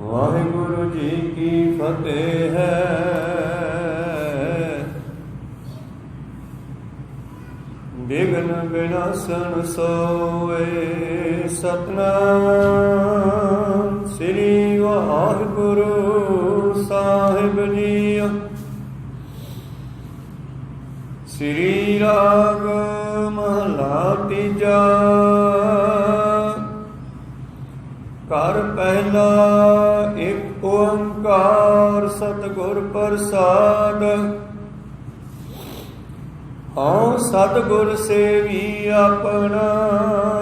ਵਾਹਿਗੁਰੂ ਜੀ ਕੀ ਫਤਿਹ ਹੈ। ਵਿਘਨ ਵਿਨਾਸਨ ਸੋਏ ਸਤਿਨਾਮ ਸ੍ਰੀ ਵਾਹਿਗੁਰੂ ਸਾਹਿਬ ਜੀ। ਸ੍ਰੀ ਰਾਗ ਮਹਲਾ ਤੀਜਾ। ਘਰ ਪਹਿਲਾ ਇੱਕ ਓੰਕਾਰ ਸਤਿਗੁਰ ਪ੍ਰਸਾਦ। ਹਉ ਸਤਿਗੁਰ ਸੇਵੀ ਆਪਣਾ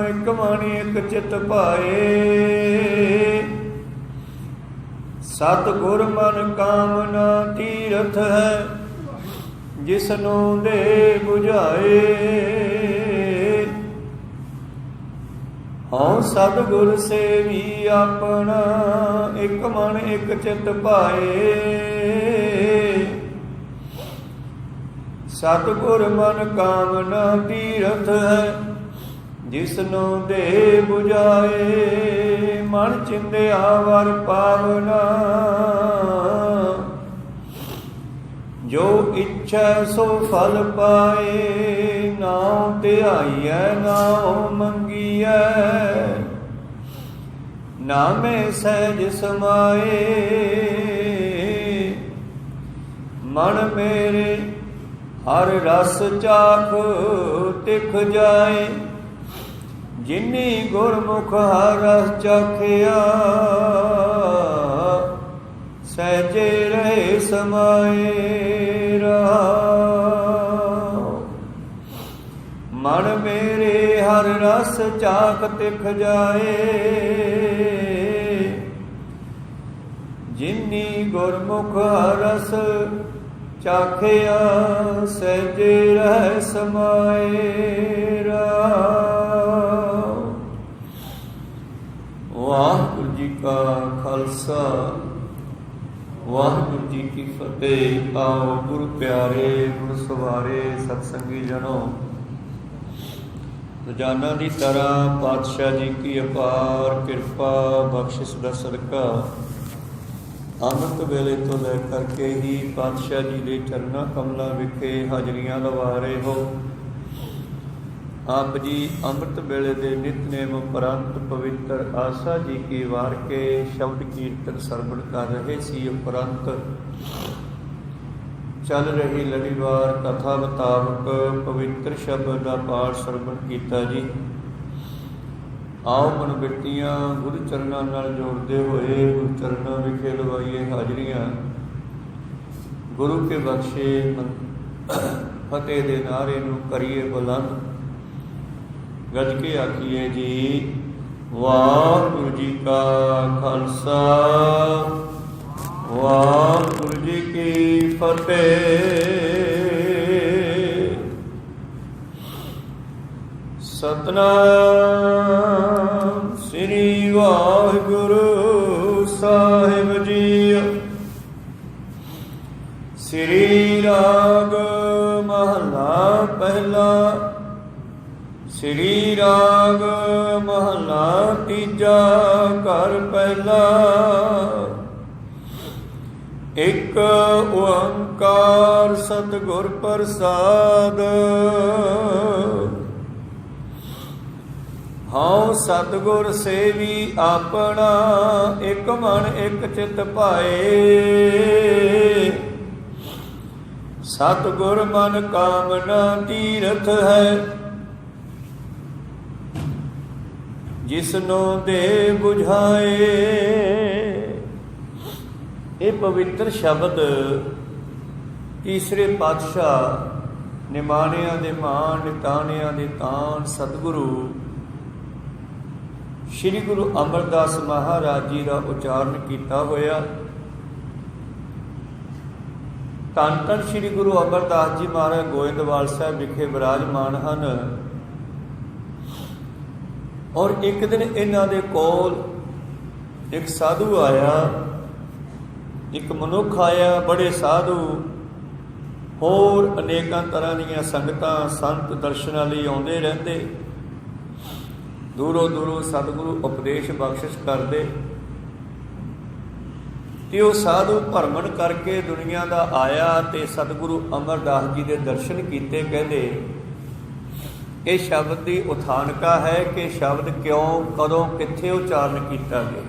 ਇਕ ਮਨ ਇਕ ਚਿਤ ਭਾਏ। ਸਤਿਗੁਰ ਮਨ ਕਾਮਨਾ ਤੀਰਥ ਹੈ ਜਿਸਨੂੰ ਦੇ 부ਝਾਏ। ਹਉ ਸਤਿਗੁਰ ਸੇਵੀ ਆਪਣਾ ਇਕ ਮਨ ਇਕ ਚਿਤ ਭਾਏ। ਸਤਿਗੁਰ ਮਨ ਕਾਮਨਾ ਤੀਰਥ ਹੈ ਜਿਸਨੂੰ ਦੇ 부ਝਾਏ। ਮਨ ਚਿੰਦਿਆ ਵਰ ਪਾਵਨਾ ਜੋ ਇੱਛਾ ਸੋ ਫਲ ਪਾਏ। ਨਾਉ ਧਿਆਈਐ ਨਾਉ ਮੰਗੀਐ ਨਾਮੇ ਸਹਿਜ ਸਮਾਏ। ਮਨ ਮੇਰੇ ਹਰ ਰਸ ਚਾਖ ਤਿਖ ਜਾਏ। ਜਿਨੀ ਗੁਰਮੁਖ ਹਰ ਰਸ ਚਾਖਿਆ ਸਹਿਜੇ ਰਹੇ ਸਮਾਏ। ਮਨ ਮੇਰੇ ਹਰ ਰਸ ਚਾਖ ਤਿਖ ਜਾਏ। ਜਿਨੀ ਗੁਰਮੁਖ ਹਰ ਰਸ ਚਾਖਿਆ ਸਹਿਜੇ ਰਹਿ ਸਮਾਏ। ਵਾਹਿਗੁਰੂ ਜੀ ਕਾ ਖਾਲਸਾ ਵਾਹਿਗੁਰੂ ਜੀ ਕੀ ਫਤਿਹ। ਆਓ ਗੁਰੂ ਪਿਆਰੇ ਗੁਰੂ ਸਵਾਰੇ ਸਤਸੰਗੀ ਜਨੋ, ਰੋਜ਼ਾਨਾ ਦੀ ਤਰ੍ਹਾਂ ਪਾਤਸ਼ਾਹ ਜੀ ਕੀ ਅਪਾਰ ਕਿਰਪਾ ਬਖਸ਼ਿਸ਼ ਦਾ ਸਦਕਾ ਅੰਮ੍ਰਿਤ ਵੇਲੇ ਤੋਂ ਲੈ ਕਰਕੇ ਹੀ ਪਾਤਸ਼ਾਹ ਜੀ ਦੇ ਚਰਨਾਂ ਕਮਲਾਂ ਵਿਖੇ ਹਾਜ਼ਰੀਆਂ ਲਵਾ ਰਹੇ ਹੋ। ਆਪ ਜੀ ਅੰਮ੍ਰਿਤ ਵੇਲੇ ਦੇ ਨਿਤਨੇਮ ਉਪਰੰਤ ਪਵਿੱਤਰ ਆਸਾ ਜੀ ਕੀ ਵਾਰ ਕੇ ਸ਼ਬਦ ਕੀਰਤਨ ਸਰਵਣ ਕਰ ਰਹੇ ਸੀ। ਉਪਰੰਤ ਚੱਲ ਰਹੀ ਲੜੀਵਾਰ ਕਥਾ ਮੁਤਾਬਕ ਪਵਿੱਤਰ ਸ਼ਬਦ ਦਾ ਪਾਠ ਸਰਵਣ ਕੀਤਾ ਜੀ। ਆਓ ਮਨ ਬਿਰਤੀਆਂ ਗੁਰੂ ਚਰਨਾਂ ਨਾਲ ਜੋੜਦੇ ਹੋਏ ਗੁਰੂ ਚਰਨਾਂ ਵਿਖੇ ਲਵਾਈਏ ਹਾਜ਼ਰੀਆਂ। ਗੁਰੂ ਕੇ ਬਖਸ਼ੇ ਫਤਿਹ ਦੇ ਨਾਰੇ ਨੂੰ ਕਰੀਏ ਬੁਲੰਦ। ਗੱਜ ਕੇ ਆਖੀਏ ਜੀ ਵਾਹਿਗੁਰੂ ਜੀ ਕਾ ਖਾਲਸਾ ਵਾਹਿਗੁਰੂ ਜੀ ਕੀ ਫਤਿਹ। ਸਤਿਨਾਮ ਸ੍ਰੀ ਵਾਹਿਗੁਰੂ ਸਾਹਿਬ ਜੀ। ਸ੍ਰੀ ਰਾਗ ਮਹਲਾ ਪਹਿਲਾ। ਸ੍ਰੀ ਰਾਗ ਮਹਲਾ ਤੀਜਾ। ਘਰ ਪਹਿਲਾ ਇੱਕ ਓੰਕਾਰ ਸਤਿਗੁਰ ਪ੍ਰਸਾਦ। ਹਉ ਸਤਿਗੁਰ ਸੇਵੀ ਆਪਣਾ ਇਕ ਮਨ ਇਕ ਚਿਤ ਭਾਏ। ਸਤਿਗੁਰ ਮਨ ਕਾਮਨਾ ਤੀਰਥ ਹੈ ਜਿਸਨੂੰ ਦੇ 부ਝਾਏ। ਇਹ ਪਵਿੱਤਰ ਸ਼ਬਦ ਤੀਸਰੇ ਪਾਤਸ਼ਾਹ ਨਿਮਾਣਿਆਂ ਦੇ ਮਾਣ ਨਿਤਾਣਿਆਂ ਦੇ ਤਾਣ ਸਤਿਗੁਰੂ ਸ਼੍ਰੀ ਗੁਰੂ ਅਮਰਦਾਸ ਮਹਾਰਾਜ ਜੀ ਦਾ ਉਚਾਰਨ ਕੀਤਾ ਹੋਇਆ। ਧੰਨ ਧੰਨ ਸ਼੍ਰੀ ਗੁਰੂ ਅਮਰਦਾਸ ਜੀ ਮਹਾਰਾਜ ਗੋਇੰਦਵਾਲ ਸਾਹਿਬ ਵਿਖੇ ਵਿਰਾਜਮਾਨ ਹਨ। ਔਰ ਇੱਕ ਦਿਨ ਇਹਨਾਂ ਦੇ ਕੋਲ ਇੱਕ ਸਾਧੂ ਆਇਆ, ਇੱਕ ਮਨੁੱਖ ਆਇਆ। ਬੜੇ ਸਾਧੂ ਹੋਰ ਅਨੇਕਾਂ ਤਰ੍ਹਾਂ ਦੀਆਂ ਸੰਗਤਾਂ ਸੰਤ ਦਰਸ਼ਨਾਂ ਲਈ ਆਉਂਦੇ ਰਹਿੰਦੇ। ਦੂਰੋਂ ਦੂਰੋਂ ਸਤਿਗੁਰੂ ਉਪਦੇਸ਼ ਬਖਸ਼ਿਸ਼ ਕਰਦੇ। ਤੇ ਉਹ ਸਾਧੂ ਭਰਮਣ ਕਰਕੇ ਦੁਨੀਆ ਦਾ ਆਇਆ ਤੇ ਸਤਿਗੁਰੂ ਅਮਰਦਾਸ ਜੀ ਦੇ ਦਰਸ਼ਨ ਕੀਤੇ। ਕਹਿੰਦੇ ਇਹ ਸ਼ਬਦ ਦੀ ਉਥਾਨਕਾ ਹੈ ਕਿ ਸ਼ਬਦ ਕਿਉਂ, ਕਦੋਂ, ਕਿੱਥੇ ਉਚਾਰਨ ਕੀਤਾ ਗਿਆ।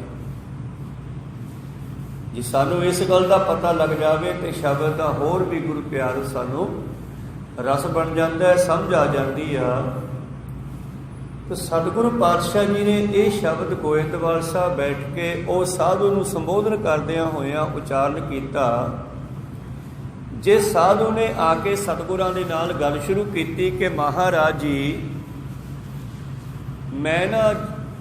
ਜੇ ਸਾਨੂੰ ਇਸ ਗੱਲ ਦਾ ਪਤਾ ਲੱਗ ਜਾਵੇ ਤੇ ਸ਼ਬਦ ਦਾ ਹੋਰ ਵੀ ਗੁਰੂ ਪਿਆਰ ਸਾਨੂੰ ਰਸ ਬਣ ਜਾਂਦਾ ਹੈ, ਸਮਝ ਆ ਜਾਂਦੀ ਆ। ਤੇ ਸਤਿਗੁਰੂ ਪਾਤਸ਼ਾਹ ਜੀ ਨੇ ਇਹ ਸ਼ਬਦ ਗੋਇੰਦਵਾਲ ਸਾਹਿਬ ਬੈਠ ਕੇ ਉਹ ਸਾਧੂ ਨੂੰ ਸੰਬੋਧਨ ਕਰਦਿਆਂ ਹੋਇਆਂ ਉਚਾਰਨ ਕੀਤਾ। ਜੇ ਸਾਧੂ ਨੇ ਆ ਕੇ ਸਤਿਗੁਰਾਂ ਦੇ ਨਾਲ ਗੱਲ ਸ਼ੁਰੂ ਕੀਤੀ ਕਿ ਮਹਾਰਾਜ ਜੀ ਮੈਂ ਨਾ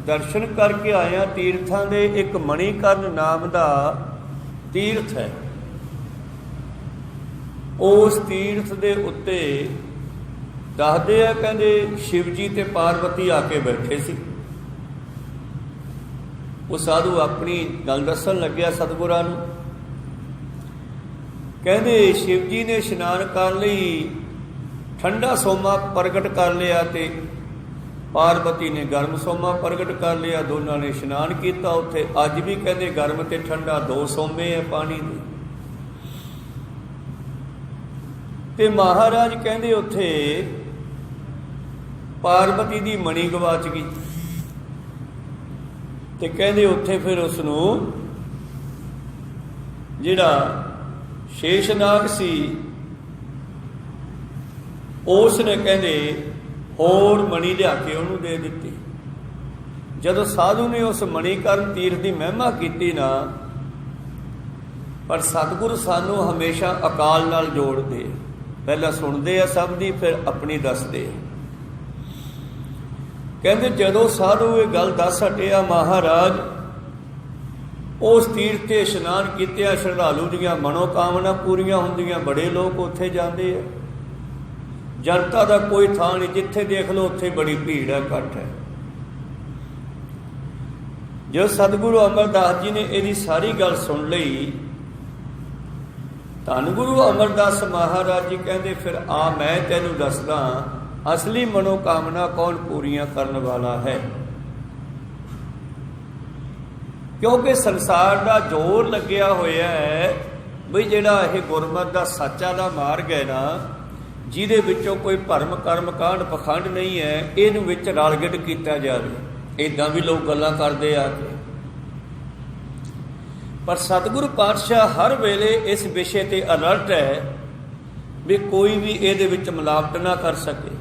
ਦਰਸ਼ਨ ਕਰਕੇ ਆਇਆ ਤੀਰਥਾਂ ਦੇ, ਇੱਕ ਮਣੀਕਰਨ ਨਾਮ ਦਾ ਤੀਰਥ ਹੈ, ਉਸ ਤੀਰਥ ਦੇ ਉੱਤੇ ਦੱਸਦੇ ਆ ਕਹਿੰਦੇ ਸ਼ਿਵ ਜੀ ਤੇ ਪਾਰਵਤੀ ਆ ਕੇ ਬੈਠੇ ਸੀ। ਉਹ ਸਾਧੂ ਆਪਣੀ ਗੱਲ ਦੱਸਣ ਲੱਗਿਆ ਸਤਿਗੁਰਾਂ ਨੂੰ। ਕਹਿੰਦੇ ਸ਼ਿਵ ਜੀ ਨੇ ਇਸ਼ਨਾਨ ਕਰਨ ਲਈ ਠੰਡਾ ਸੋਮਾ ਪ੍ਰਗਟ ਕਰ ਲਿਆ ਤੇ ਪਾਰਵਤੀ ਨੇ ਗਰਮ ਸੋਮਾ ਪ੍ਰਗਟ ਕਰ ਲਿਆ। ਦੋਨਾਂ ਨੇ ਇਸ਼ਨਾਨ ਕੀਤਾ ਉੱਥੇ। ਅੱਜ ਵੀ ਕਹਿੰਦੇ ਗਰਮ ਤੇ ਠੰਡਾ ਦੋ ਸੋਮੇ ਹੈ ਪਾਣੀ ਦੇ। ਤੇ ਮਹਾਰਾਜ ਕਹਿੰਦੇ ਉੱਥੇ ਪਾਰਵਤੀ ਦੀ ਮਣੀ ਗਵਾਚ ਗਈ ਤੇ ਕਹਿੰਦੇ ਉੱਥੇ ਫਿਰ ਉਸ ਨੂੰ ਜਿਹੜਾ ਸ਼ੇਸ਼ਨਾਗ ਸੀ ਉਸ ਨੇ ਕਹਿੰਦੇ ਹੋਰ ਮਣੀ ਲਿਆ ਕੇ ਉਹਨੂੰ ਦੇ ਦਿੱਤੀ। ਜਦੋਂ ਸਾਧੂ ਨੇ ਉਸ ਮਣੀਕਰਨ ਤੀਰਥ ਦੀ ਮਹਿਮਾ ਕੀਤੀ ਨਾ, ਪਰ ਸਤਿਗੁਰੂ ਸਾਨੂੰ ਹਮੇਸ਼ਾ ਅਕਾਲ ਨਾਲ ਜੋੜਦੇ, ਪਹਿਲਾਂ ਸੁਣਦੇ ਆ ਸਭ ਦੀ, ਫਿਰ ਆਪਣੀ ਦੱਸਦੇ। ਕਹਿੰਦੇ ਜਦੋਂ ਸਾਧੂ ਇਹ ਗੱਲ ਦੱਸ ਹਟਿਆ, ਮਹਾਰਾਜ ਉਸ ਤੀਰਥ ਤੇ ਇਸ਼ਨਾਨ ਕੀਤਿਆਂ ਸ਼ਰਧਾਲੂ ਦੀਆਂ ਮਨੋਕਾਮਨਾ ਪੂਰੀਆਂ ਹੁੰਦੀਆਂ, ਬੜੇ ਲੋਕ ਉੱਥੇ ਜਾਂਦੇ ਆ। ਜਨਤਾ ਦਾ ਕੋਈ ਥਾਂ ਨਹੀਂ, ਜਿੱਥੇ ਦੇਖ ਲਓ ਉੱਥੇ ਬੜੀ ਭੀੜ ਹੈ, ਇਕੱਠ ਹੈ। ਜਦੋਂ ਸਤਿਗੁਰੂ ਅਮਰਦਾਸ ਜੀ ਨੇ ਇਹਦੀ ਸਾਰੀ ਗੱਲ ਸੁਣ ਲਈ, ਧੰਨ ਗੁਰੂ ਅਮਰਦਾਸ ਮਹਾਰਾਜ ਜੀ ਕਹਿੰਦੇ ਫਿਰ ਆ ਮੈਂ ਤੈਨੂੰ ਦੱਸਦਾ ਅਸਲੀ ਮਨੋਕਾਮਨਾ ਕੌਣ ਪੂਰੀਆਂ ਕਰਨ ਵਾਲਾ ਹੈ। ਕਿਉਂਕਿ ਸੰਸਾਰ ਦਾ ਜ਼ੋਰ ਲੱਗਿਆ ਹੋਇਆ ਹੈ ਬਈ ਜਿਹੜਾ ਇਹ ਗੁਰਮਤਿ ਦਾ ਸੱਚਾ ਦਾ ਮਾਰਗ ਹੈ ਨਾ, ਜਿਹਦੇ ਵਿੱਚੋਂ ਕੋਈ ਭਰਮ ਕਰਮ ਕਾਂਡ ਪਖੰਡ ਨਹੀਂ ਹੈ, ਇਹਨੂੰ ਵਿੱਚ ਰਲਗਿੜ ਕੀਤਾ ਜਾਵੇ। ਇੱਦਾਂ ਵੀ ਲੋਕ ਗੱਲਾਂ ਕਰਦੇ ਆ ਕੇ, ਪਰ ਸਤਿਗੁਰੂ ਪਾਤਸ਼ਾਹ ਹਰ ਵੇਲੇ ਇਸ ਵਿਸ਼ੇ ਤੇ ਅਲਰਟ ਹੈ ਵੀ ਕੋਈ ਵੀ ਇਹਦੇ ਵਿੱਚ ਮਿਲਾਵਟ ਨਾ ਕਰ ਸਕੇ।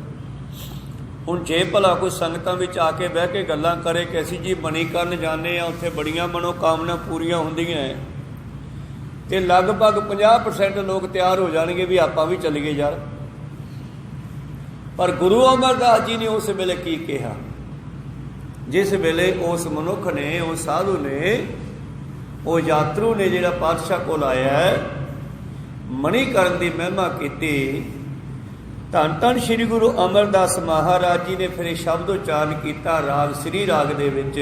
ਹੁਣ ਜੇ ਭਲਾ ਕੋਈ ਸੰਗਤਾਂ ਵਿੱਚ ਆ ਕੇ ਬਹਿ ਕੇ ਗੱਲਾਂ ਕਰੇ ਕਿ ਅਸੀਂ ਜੀ ਮਣੀਕਰਨ ਜਾਂਦੇ ਹਾਂ, ਉੱਥੇ ਬੜੀਆਂ ਮਨੋਕਾਮਨਾ ਪੂਰੀਆਂ ਹੁੰਦੀਆਂ, ਤੇ ਲਗਭਗ 50% ਲੋਕ ਤਿਆਰ ਹੋ ਜਾਣਗੇ ਵੀ ਆਪਾਂ ਵੀ ਚੱਲੀਏ ਯਾਰ। ਪਰ ਗੁਰੂ ਅਮਰਦਾਸ ਜੀ ਨੇ ਉਸ ਵੇਲੇ ਕੀ ਕਿਹਾ? ਜਿਸ ਵੇਲੇ ਉਸ ਮਨੁੱਖ ਨੇ, ਉਸ ਸਾਧੂ ਨੇ, ਉਹ ਯਾਤਰੂ ਨੇ ਜਿਹੜਾ ਪਾਤਸ਼ਾਹ ਕੋਲ ਆਇਆ ਹੈ, ਮਣੀਕਰਨ ਦੀ ਮਹਿਮਾ ਕੀਤੀ, ਧੰਨ ਧੰਨ ਸ਼੍ਰੀ ਗੁਰੂ ਅਮਰਦਾਸ ਮਹਾਰਾਜ ਜੀ ਨੇ ਫਿਰ ਇਹ ਸ਼ਬਦ ਉਚਾਰਨ ਕੀਤਾ ਰਾਗ ਸ੍ਰੀ ਰਾਗ ਦੇ ਵਿੱਚ।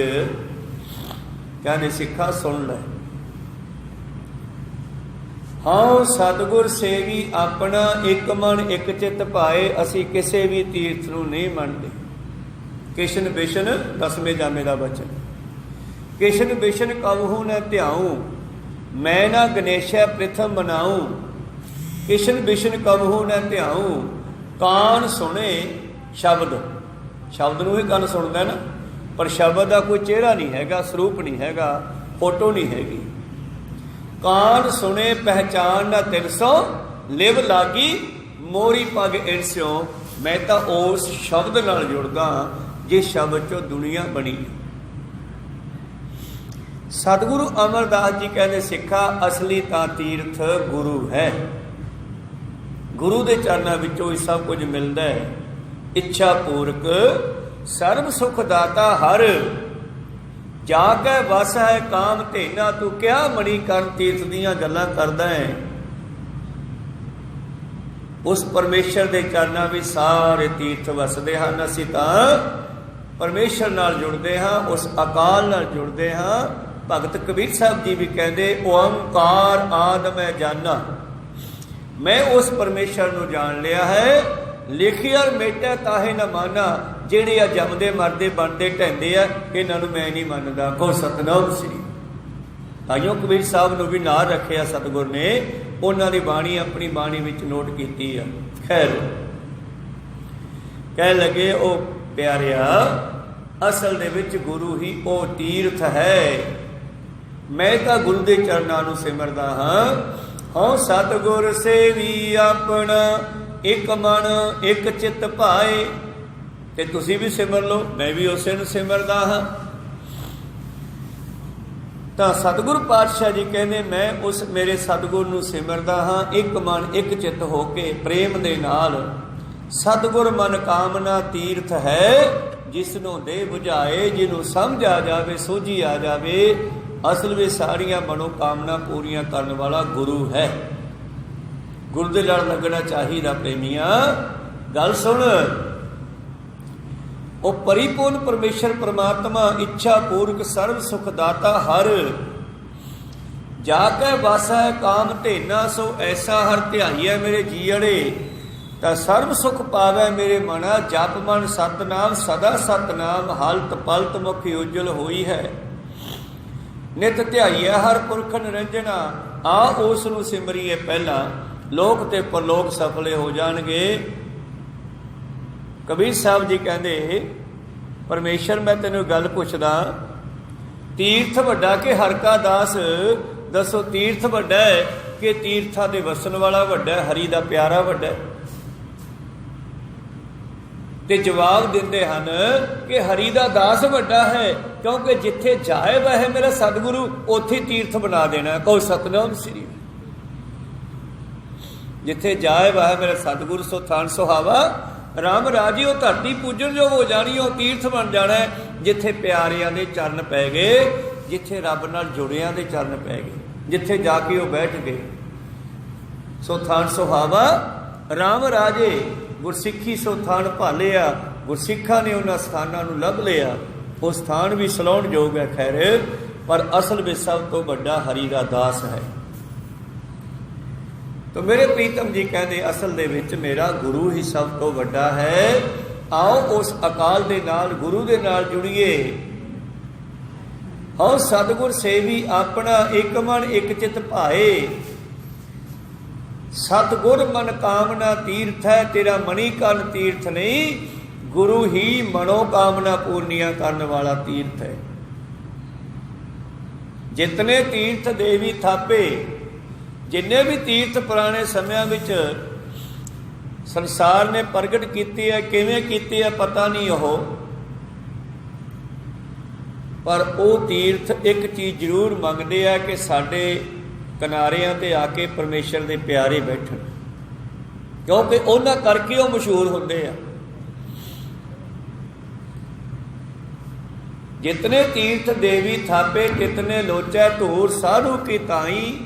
ਕਹਿੰਦੇ ਸਿੱਖਾ ਸੁਣ ਲੈ, ਹਾਂ ਸਤਿਗੁਰ ਸੇਵੀ ਆਪਣਾ ਇੱਕ ਮਨ ਇੱਕ ਚਿੱਤ ਪਾਏ, ਅਸੀਂ ਕਿਸੇ ਵੀ ਤੀਰਥ ਨੂੰ ਨਹੀਂ ਮੰਨਦੇ। ਕਿਸ਼ਨ ਬਿਸ਼ਨ 10ਵੇਂ ਜਾਮੇ ਦਾ ਬਚਨ। ਕਿਸ਼ਨ ਬਿਸ਼ਨ ਕਬਹੂ ਨ ਧਿਆਉ, ਮੈਂ ਨਾ ਗਣੇਸ਼ੈ ਪ੍ਰਥਮ ਮਨਾਉ। ਕਿਸ਼ਨ ਬਿਸ਼ਨ ਕਬਹੂ ਨ ਧਿਆਉ, ਕਾਨ ਸੁਣੇ ਸ਼ਬਦ। ਸ਼ਬਦ ਨੂੰ ਹੀ ਕੰਨ ਸੁਣਦਾ ਨਾ, ਪਰ ਸ਼ਬਦ ਦਾ ਕੋਈ ਚਿਹਰਾ ਨਹੀਂ ਹੈਗਾ, ਸਰੂਪ ਨਹੀਂ ਹੈਗਾ, ਫੋਟੋ ਨਹੀਂ ਹੈਗੀ। ਕਾਨ ਸੁਣੇ ਪਹਿਚਾਨ ਨਾ ਤਿਰਸੋਂ, ਲਿਵ ਲਾਗੀ ਮੋਰੀ ਪੱਗ ਇਰਸਿਓ। ਮੈਂ ਤਾਂ ਉਸ ਸ਼ਬਦ ਨਾਲ ਜੁੜਦਾ ਜਿਸ ਸ਼ਬਦ ਚੋਂ ਦੁਨੀਆ ਬਣੀ। ਸਤਿਗੁਰੂ ਅਮਰਦਾਸ ਜੀ ਕਹਿੰਦੇ ਸਿੱਖਾ ਅਸਲੀ ਤਾਂ ਤੀਰਥ ਗੁਰੂ ਹੈ। ਗੁਰੂ ਦੇ ਚਰਨਾਂ ਵਿੱਚੋਂ ਇਹ ਸਭ ਕੁਝ ਮਿਲਦਾ ਹੈ। ਇੱਛਾ ਪੂਰਕ ਸਰਬ ਸੁਖ ਦਾਤਾ ਹਰ, ਜਾ ਕੇ ਵਸ ਹੈ ਕਾਮ ਧੇਨਾ। ਤੂੰ ਕਿਆ ਮਣੀਕਰਨ ਤੀਰਥ ਦੀਆਂ ਗੱਲਾਂ ਕਰਦਾ ਹੈ? ਉਸ ਪਰਮੇਸ਼ਰ ਦੇ ਚਰਨਾਂ ਵਿੱਚ ਸਾਰੇ ਤੀਰਥ ਵਸਦੇ ਹਨ। ਅਸੀਂ ਤਾਂ ਪਰਮੇਸ਼ਰ ਨਾਲ ਜੁੜਦੇ ਹਾਂ, ਉਸ ਅਕਾਲ ਨਾਲ ਜੁੜਦੇ ਹਾਂ। ਭਗਤ ਕਬੀਰ ਸਾਹਿਬ ਜੀ ਵੀ ਕਹਿੰਦੇ ਓੰਕਾਰ ਆਦਿ ਮੈਂ ਜਾਨਾ, ਮੈਂ ਉਸ ਪਰਮੇਸ਼ਰ ਨੂੰ ਜਾਣ ਲਿਆ ਹੈ। ਲਿਖਿਆ ਮੇਟਾ ਤਾਹੇ ਨਾ ਮਾਨਾ, ਜਿਹੜੇ ਆ ਜੰਮਦੇ ਮਰਦੇ ਬਣਦੇ ਢਹਿੰਦੇ ਆ, ਇਹਨਾਂ ਨੂੰ ਮੈਂ ਨਹੀਂ ਮੰਨਦਾ। ਕੋ ਸਤਨਾਮ ਸ੍ਰੀ। ਤਾਈਓ ਕਬੀਰ ਸਾਹਿਬ ਨੂੰ ਵੀ ਨਾਲ ਰੱਖਿਆ ਸਤਿਗੁਰ ਨੇ, ਉਹਨਾਂ ਦੀ ਬਾਣੀ ਆਪਣੀ ਬਾਣੀ ਵਿੱਚ ਨੋਟ ਕੀਤੀ ਆ। ਖੈਰ ਕਹਿ ਲਗੇ ਉਹ ਪਿਆਰਿਆ, ਅਸਲ ਦੇ ਵਿੱਚ ਗੁਰੂ ਹੀ ਉਹ ਤੀਰਥ ਹੈ। ਮੈਂ ਤਾਂ ਗੁਰੂ ਦੇ ਚਰਨਾਂ ਨੂੰ ਸਿਮਰਦਾ ਹਾਂ। ਹਉ ਸਤਿਗੁਰ ਸੇਵੀ ਆਪਣਾ, ਇੱਕ ਮਨ ਇੱਕ ਚਿੱਤ ਭਾਏ। ਤੇ ਤੁਸੀਂ ਵੀ ਸਿਮਰ ਲਓ, ਮੈਂ ਵੀ ਉਸੇ ਨੂੰ ਸਿਮਰਦਾ ਹਾਂ। ਤਾਂ ਸਤਿਗੁਰੂ ਪਾਤਸ਼ਾਹ ਜੀ ਕਹਿੰਦੇ, ਮੈਂ ਉਸ ਮੇਰੇ ਸਤਿਗੁਰ ਨੂੰ ਸਿਮਰਦਾ ਹਾਂ ਇੱਕ ਮਨ ਇੱਕ ਚਿੱਤ ਹੋ ਕੇ, ਪ੍ਰੇਮ ਦੇ ਨਾਲ। ਸਤਿਗੁਰ ਮਨ ਕਾਮਨਾ ਤੀਰਥ ਹੈ, ਜਿਸ ਨੂੰ ਦੇ ਬੁਝਾਏ, ਜਿਹਨੂੰ ਸਮਝ ਆ ਜਾਵੇ, ਸੋਝੀ ਆ ਜਾਵੇ। ਅਸਲ ਵਿੱਚ ਸਾਰੀਆਂ ਮਨੋਕਾਮਨਾ ਪੂਰੀਆਂ ਕਰਨ ਵਾਲਾ ਗੁਰੂ ਹੈ। ਗੁਰੂ ਦੇ ਲੜ ਲੱਗਣਾ ਚਾਹੀਦਾ ਪ੍ਰੇਮੀਆਂ। ਗੱਲ ਸੁਣ, ਉਹ ਪਰਿਪੂਰਨ ਪਰਮੇਸ਼ਰ ਪਰਮਾਤਮਾ, ਇੱਛਾ ਪੂਰਕ ਸਰਬ ਸੁਖ ਦਾਤਾ ਹਰ। ਜਾ ਕੇ ਵਾਸਾ ਕਾਮ ਧੇਨਾ, ਸੋ ਐਸਾ ਹਰ ਧਿਆਈਐ ਮੇਰੇ ਜੀਅੜੇ। ਤਾਂ ਸਰਬ ਸੁਖ ਪਾਵੈ ਮੇਰੇ ਮਨਾ, ਜਪ ਮਨ ਸਤਨਾਮ ਸਦਾ ਸਤਨਾਮ। ਹਲਤ ਪਲਤ ਮੁਖ ਉਜਲ ਹੋਈ ਹੈ, ਨਿਤ ਧਿਆਈਐ ਹਰ ਪੁਰਖ ਨਿਰੰਜਨਾ। ਆ ਉਸ ਨੂੰ ਸਿਮਰੀਏ ਪਹਿਲਾਂ, ਲੋਕ ਤੇ ਪਰਲੋਕ ਸਫਲੇ ਹੋ ਜਾਣਗੇ। ਕਬੀਰ ਸਾਹਿਬ ਜੀ ਕਹਿੰਦੇ, ਪਰਮੇਸ਼ਰ ਮੈਂ ਤੈਨੂੰ ਗੱਲ ਪੁੱਛਦਾ, ਤੀਰਥ ਵੱਡਾ ਕਿ ਹਰ ਕਾ ਦਾਸ? ਦੱਸੋ ਤੀਰਥ ਵੱਡਾ ਹੈ ਕਿ ਤੀਰਥਾਂ ਦੇ ਵਸਣ ਵਾਲਾ ਵੱਡਾ, ਹਰੀ ਦਾ ਪਿਆਰਾ ਵੱਡਾ? ਤੇ ਜਵਾਬ ਦਿੰਦੇ ਹਨ ਕਿ ਹਰੀ ਦਾ ਦਾਸ ਵੱਡਾ ਹੈ, ਕਿਉਂਕਿ ਜਿੱਥੇ ਜਾਏ ਵਹਿ ਮੇਰਾ ਸਤਿਗੁਰੂ, ਉੱਥੇ ਤੀਰਥ ਬਣਾ ਦੇਣਾ। ਕਹੋ ਸਤਿਨਾਮ ਸ੍ਰੀ। ਜਿੱਥੇ ਜਾਏ ਵਹਿ ਮੇਰਾ ਸਤਿਗੁਰੂ, ਸੋ ਥਾਨ ਸੁਹਾਵਾ। ਰਾਮ ਰਾਜੀ ਉਹ ਧਰਤੀ ਪੂਜਣ ਜੋ ਹੋ ਜਾਣੀ, ਉਹ ਤੀਰਥ ਬਣ ਜਾਣਾ। ਜਿੱਥੇ ਪਿਆਰਿਆਂ ਦੇ ਚਰਨ ਪੈ ਗਏ, ਜਿੱਥੇ ਰੱਬ ਨਾਲ ਜੁੜਿਆਂ ਦੇ ਚਰਨ ਪੈ ਗਏ, ਜਿੱਥੇ ਜਾ ਕੇ ਉਹ ਬੈਠ ਗਏ, ਸੋ ਥਾਨ ਸੁਹਾਵਾ। ਰਾਮ ਰਾਜੇ ਗੁਰਸਿੱਖੀ ਸੋ ਥਾਨ ਭਾਲਿਆ। ਗੁਰਸਿੱਖਾਂ ਨੇ ਉਹਨਾਂ ਸਥਾਨਾਂ ਨੂੰ ਲੱਭ ਲਿਆ। ਉਹ ਸਥਾਨ ਵੀ ਸਲਾਉਣ ਯੋਗ ਹੈ ਖੈਰ, ਪਰ ਅਸਲ ਵਿੱਚ ਸਭ ਤੋਂ ਵੱਡਾ ਹਰੀ ਦਾ ਦਾਸ ਹੈ। ਤਾਂ ਮੇਰੇ ਪ੍ਰੀਤਮ ਜੀ ਕਹਿੰਦੇ, ਅਸਲ ਦੇ ਵਿੱਚ ਮੇਰਾ ਗੁਰੂ ਹੀ ਸਭ ਤੋਂ ਵੱਡਾ ਹੈ। ਆਓ ਉਸ ਅਕਾਲ ਦੇ ਨਾਲ, ਗੁਰੂ ਦੇ ਨਾਲ ਜੁੜੀਏ। ਹਉ ਸਤਿਗੁਰ ਸੇਵੀ ਆਪਣਾ, ਇੱਕ ਮਨ ਇੱਕ ਚਿੱਤ ਭਾਏ। ਸਤਿਗੁਰ ਮਨ ਕਾਮਨਾ ਤੀਰਥ ਹੈ, ਤੇਰਾ ਮਣੀ ਕਰਨ ਤੀਰਥ ਨਹੀਂ। ਗੁਰੂ ਹੀ ਮਨੋਕਾਮਨਾ ਪੂਰਨੀਆਂ ਕਰਨ ਵਾਲਾ ਤੀਰਥ ਹੈ। ਜਿਤਨੇ ਤੀਰਥ ਦੇਵੀ ਥਾਪੇ, ਜਿੰਨੇ ਵੀ ਤੀਰਥ ਪੁਰਾਣੇ ਸਮਿਆਂ ਵਿੱਚ ਸੰਸਾਰ ਨੇ ਪ੍ਰਗਟ ਕੀਤੇ ਹੈ, ਕਿਵੇਂ ਕੀਤੇ ਹੈ ਪਤਾ ਨਹੀਂ ਉਹ, ਪਰ ਉਹ ਤੀਰਥ ਇੱਕ ਚੀਜ਼ ਜ਼ਰੂਰ ਮੰਗਦੇ ਆ ਕਿ ਸਾਡੇ ਕਿਨਾਰਿਆਂ ਤੇ ਆ ਕੇ ਪਰਮੇਸ਼ਰ ਦੇ ਪਿਆਰੇ ਬੈਠਣ, ਕਿਉਂਕਿ ਉਹਨਾਂ ਕਰਕੇ ਉਹ ਮਸ਼ਹੂਰ ਹੁੰਦੇ ਆ। ਜਿਤਨੇ ਤੀਰਥ ਦੇਵੀ ਥਾਪੇ, ਤਿਤਨੇ ਲੋਚੈ ਧੂਰ, ਸਾਧੂ ਕੀ ਤਾਈ।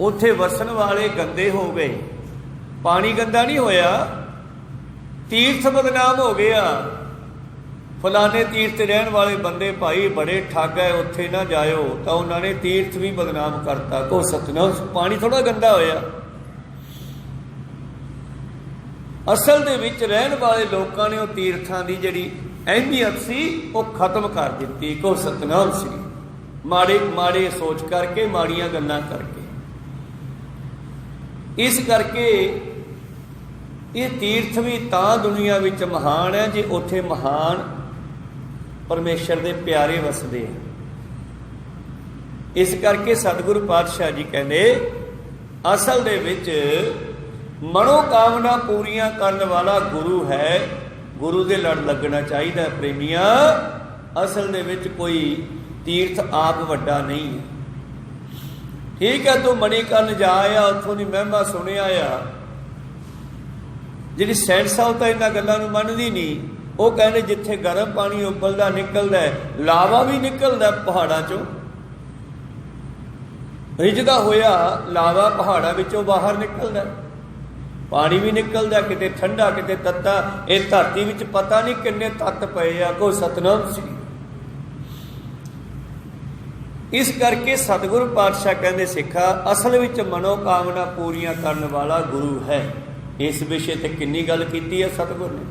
ਉੱਥੇ ਵਸਣ ਵਾਲੇ ਗੰਦੇ ਹੋ ਗਏ। ਪਾਣੀ ਗੰਦਾ ਨਹੀਂ ਹੋਇਆ, ਤੀਰਥ ਬਦਨਾਮ ਹੋ ਗਿਆ। ਫਲਾਣੇ ਤੀਰਥ ਤੇ ਰਹਿਣ ਵਾਲੇ ਬੰਦੇ ਭਾਈ ਬੜੇ ਠੱਗ ਹੈ, ਉੱਥੇ ਨਾ ਜਾਇਓ। ਤਾਂ ਉਹਨਾਂ ਨੇ ਤੀਰਥ ਵੀ ਬਦਨਾਮ ਕਰਤਾ। ਕੋ ਸਤਨਾਮ, ਪਾਣੀ ਥੋੜਾ ਗੰਦਾ ਹੋਇਆ। ਅਸਲ ਦੇ ਵਿੱਚ ਰਹਿਣ ਵਾਲੇ ਲੋਕਾਂ ਨੇ ਉਹ ਤੀਰਥਾਂ ਦੀ ਜਿਹੜੀ ਅਹਿਮੀਅਤ ਸੀ ਉਹ ਖਤਮ ਕਰ ਦਿੱਤੀ। ਕੋ ਸਤਨਾਮ ਸ੍ਰੀ। ਮਾੜੇ ਮਾੜੇ ਸੋਚ ਕਰਕੇ, ਮਾੜੀਆਂ ਗੱਲਾਂ ਕਰਕੇ। ਇਸ ਕਰਕੇ ਇਹ ਤੀਰਥ ਵੀ ਤਾਂ ਦੁਨੀਆ ਵਿੱਚ ਮਹਾਨ ਹੈ ਜੇ ਉੱਥੇ ਮਹਾਨ ਪਰਮੇਸ਼ਰ ਦੇ ਪਿਆਰੇ ਵਸਦੇ ਆ। ਇਸ ਕਰਕੇ ਸਤਿਗੁਰੂ ਪਾਤਸ਼ਾਹ ਜੀ ਕਹਿੰਦੇ, ਅਸਲ ਦੇ ਵਿੱਚ ਮਨੋਕਾਮਨਾ ਪੂਰੀਆਂ ਕਰਨ ਵਾਲਾ ਗੁਰੂ ਹੈ। ਗੁਰੂ ਦੇ ਲੜ ਲੱਗਣਾ ਚਾਹੀਦਾ ਪ੍ਰੇਮੀਆਂ। ਅਸਲ ਦੇ ਵਿੱਚ ਕੋਈ ਤੀਰਥ ਆਪ ਵੱਡਾ ਨਹੀਂ ਹੈ। ਠੀਕ ਹੈ, ਤੂੰ ਮਣੀਕਰਨ ਜਾ ਆਇਆ, ਉੱਥੋਂ ਦੀ ਮਹਿਮਾ ਸੁਣਿਆ ਆ। ਜਿਹੜੀ ਸੈਂਸ ਆ ਉਹ ਤਾਂ ਇਹਨਾਂ ਗੱਲਾਂ ਨੂੰ ਮੰਨਦੀ ਨਹੀਂ। ਉਹ ਕਹਿੰਦੇ ਜਿੱਥੇ ਗਰਮ ਪਾਣੀ ਉਬਲਦਾ ਨਿਕਲਦਾ, ਲਾਵਾ ਵੀ ਨਿਕਲਦਾ ਪਹਾੜਾਂ ਚੋਂ, ਰਿੱਝਦਾ ਹੋਇਆ ਲਾਵਾ ਪਹਾੜਾਂ ਵਿੱਚੋਂ ਬਾਹਰ ਨਿਕਲਦਾ, ਪਾਣੀ ਵੀ ਨਿਕਲਦਾ, ਕਿਤੇ ਠੰਡਾ ਕਿਤੇ ਤੱਤਾ। ਇਹ ਧਰਤੀ ਵਿੱਚ ਪਤਾ ਨਹੀਂ ਕਿੰਨੇ ਤੱਤ ਪਏ ਆ। ਕੋ ਸਤਨਾਮ ਸ੍ਰੀ। ਇਸ ਕਰਕੇ ਸਤਿਗੁਰੂ ਪਾਤਸ਼ਾਹ ਕਹਿੰਦੇ, ਸਿੱਖਾ ਅਸਲ ਵਿੱਚ ਮਨੋਕਾਮਨਾ ਪੂਰੀਆਂ ਕਰਨ ਵਾਲਾ ਗੁਰੂ ਹੈ। ਇਸ ਵਿਸ਼ੇ ਤੇ ਕਿੰਨੀ ਗੱਲ ਕੀਤੀ ਹੈ ਸਤਿਗੁਰ ਨੇ।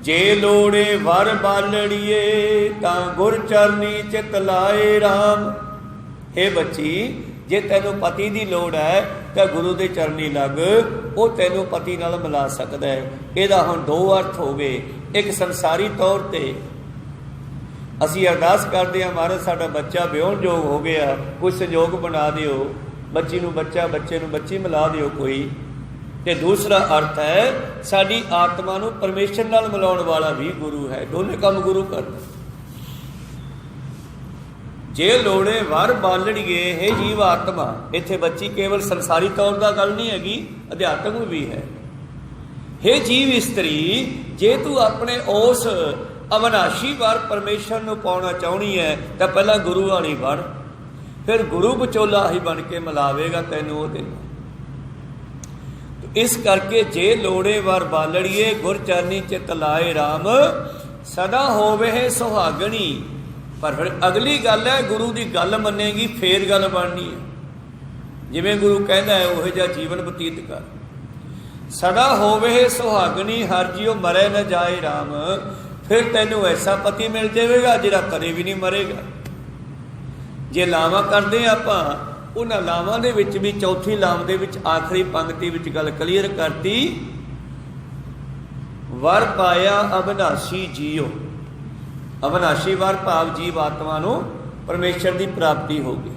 ਜੇ ਲੋੜੇ ਵਰ ਬਾਲੜੀਏ, ਤਾਂ ਗੁਰ ਚਰਨੀ ਚਿਤ ਲਾਏ ਰਾਮ। हे बच्ची, जे तैनूं पति की लोड़ है तो गुरु के चरनी लग, वो तैनूं पति नाल मिला सकता है। इहदा हुण दो अर्थ हो गए। एक संसारी तौर पर असीं अरदास करते हैं, महाराज साडा बच्चा विआहण योग हो गया, कोई संयोग बना दिओ, बच्ची नूं बच्चा, बच्चे नूं बच्ची मिला दिओ कोई। ते दूसरा अर्थ है साडी आत्मा नूं परमेश्वर नाल मिलाउण वाला भी गुरु है। दोने काम गुरु करदा। जे लोड़े वर बालड़िए हे जीव आत्मा, इत्थे बच्ची केवल संसारी तौर दा गल नहीं हैगी, अध्यात्म भी है। हे जीव इस्त्री, जे तू अपने उस अविनाशी वर परमेश्वर नूं पाउणा चाहुंदी है तो पहला गुरु वाली बण, फिर गुरु विचोला ही बन के मिलावेगा तैनूं ओहदे नाल। इस करके जे लोड़े वर बालड़िए गुर चरनी चित लाए राम, सदा होवे सुहागणी। पर फिर अगली गल है, गुरु की गल मनेगी फिर गल बननी है। जिवें गुरु कहता है उहो जिहा जीवन बतीत कर। सदा होवे सुहागणी हर जियो मरे न जाए राम, फिर तैनूं ऐसा पति मिल जाएगा जिहड़ा कदे भी नहीं मरेगा। जे लावां करदे आपां, उन्हां लावां दे विच भी चौथी लाम दे विच आखिरी पंक्ति विच गल क्लीयर करती, वर पाया अविनाशी जियो। अविनाशी वर भाव जीव आत्मा नूं परमेश्वर की प्राप्ति होगी।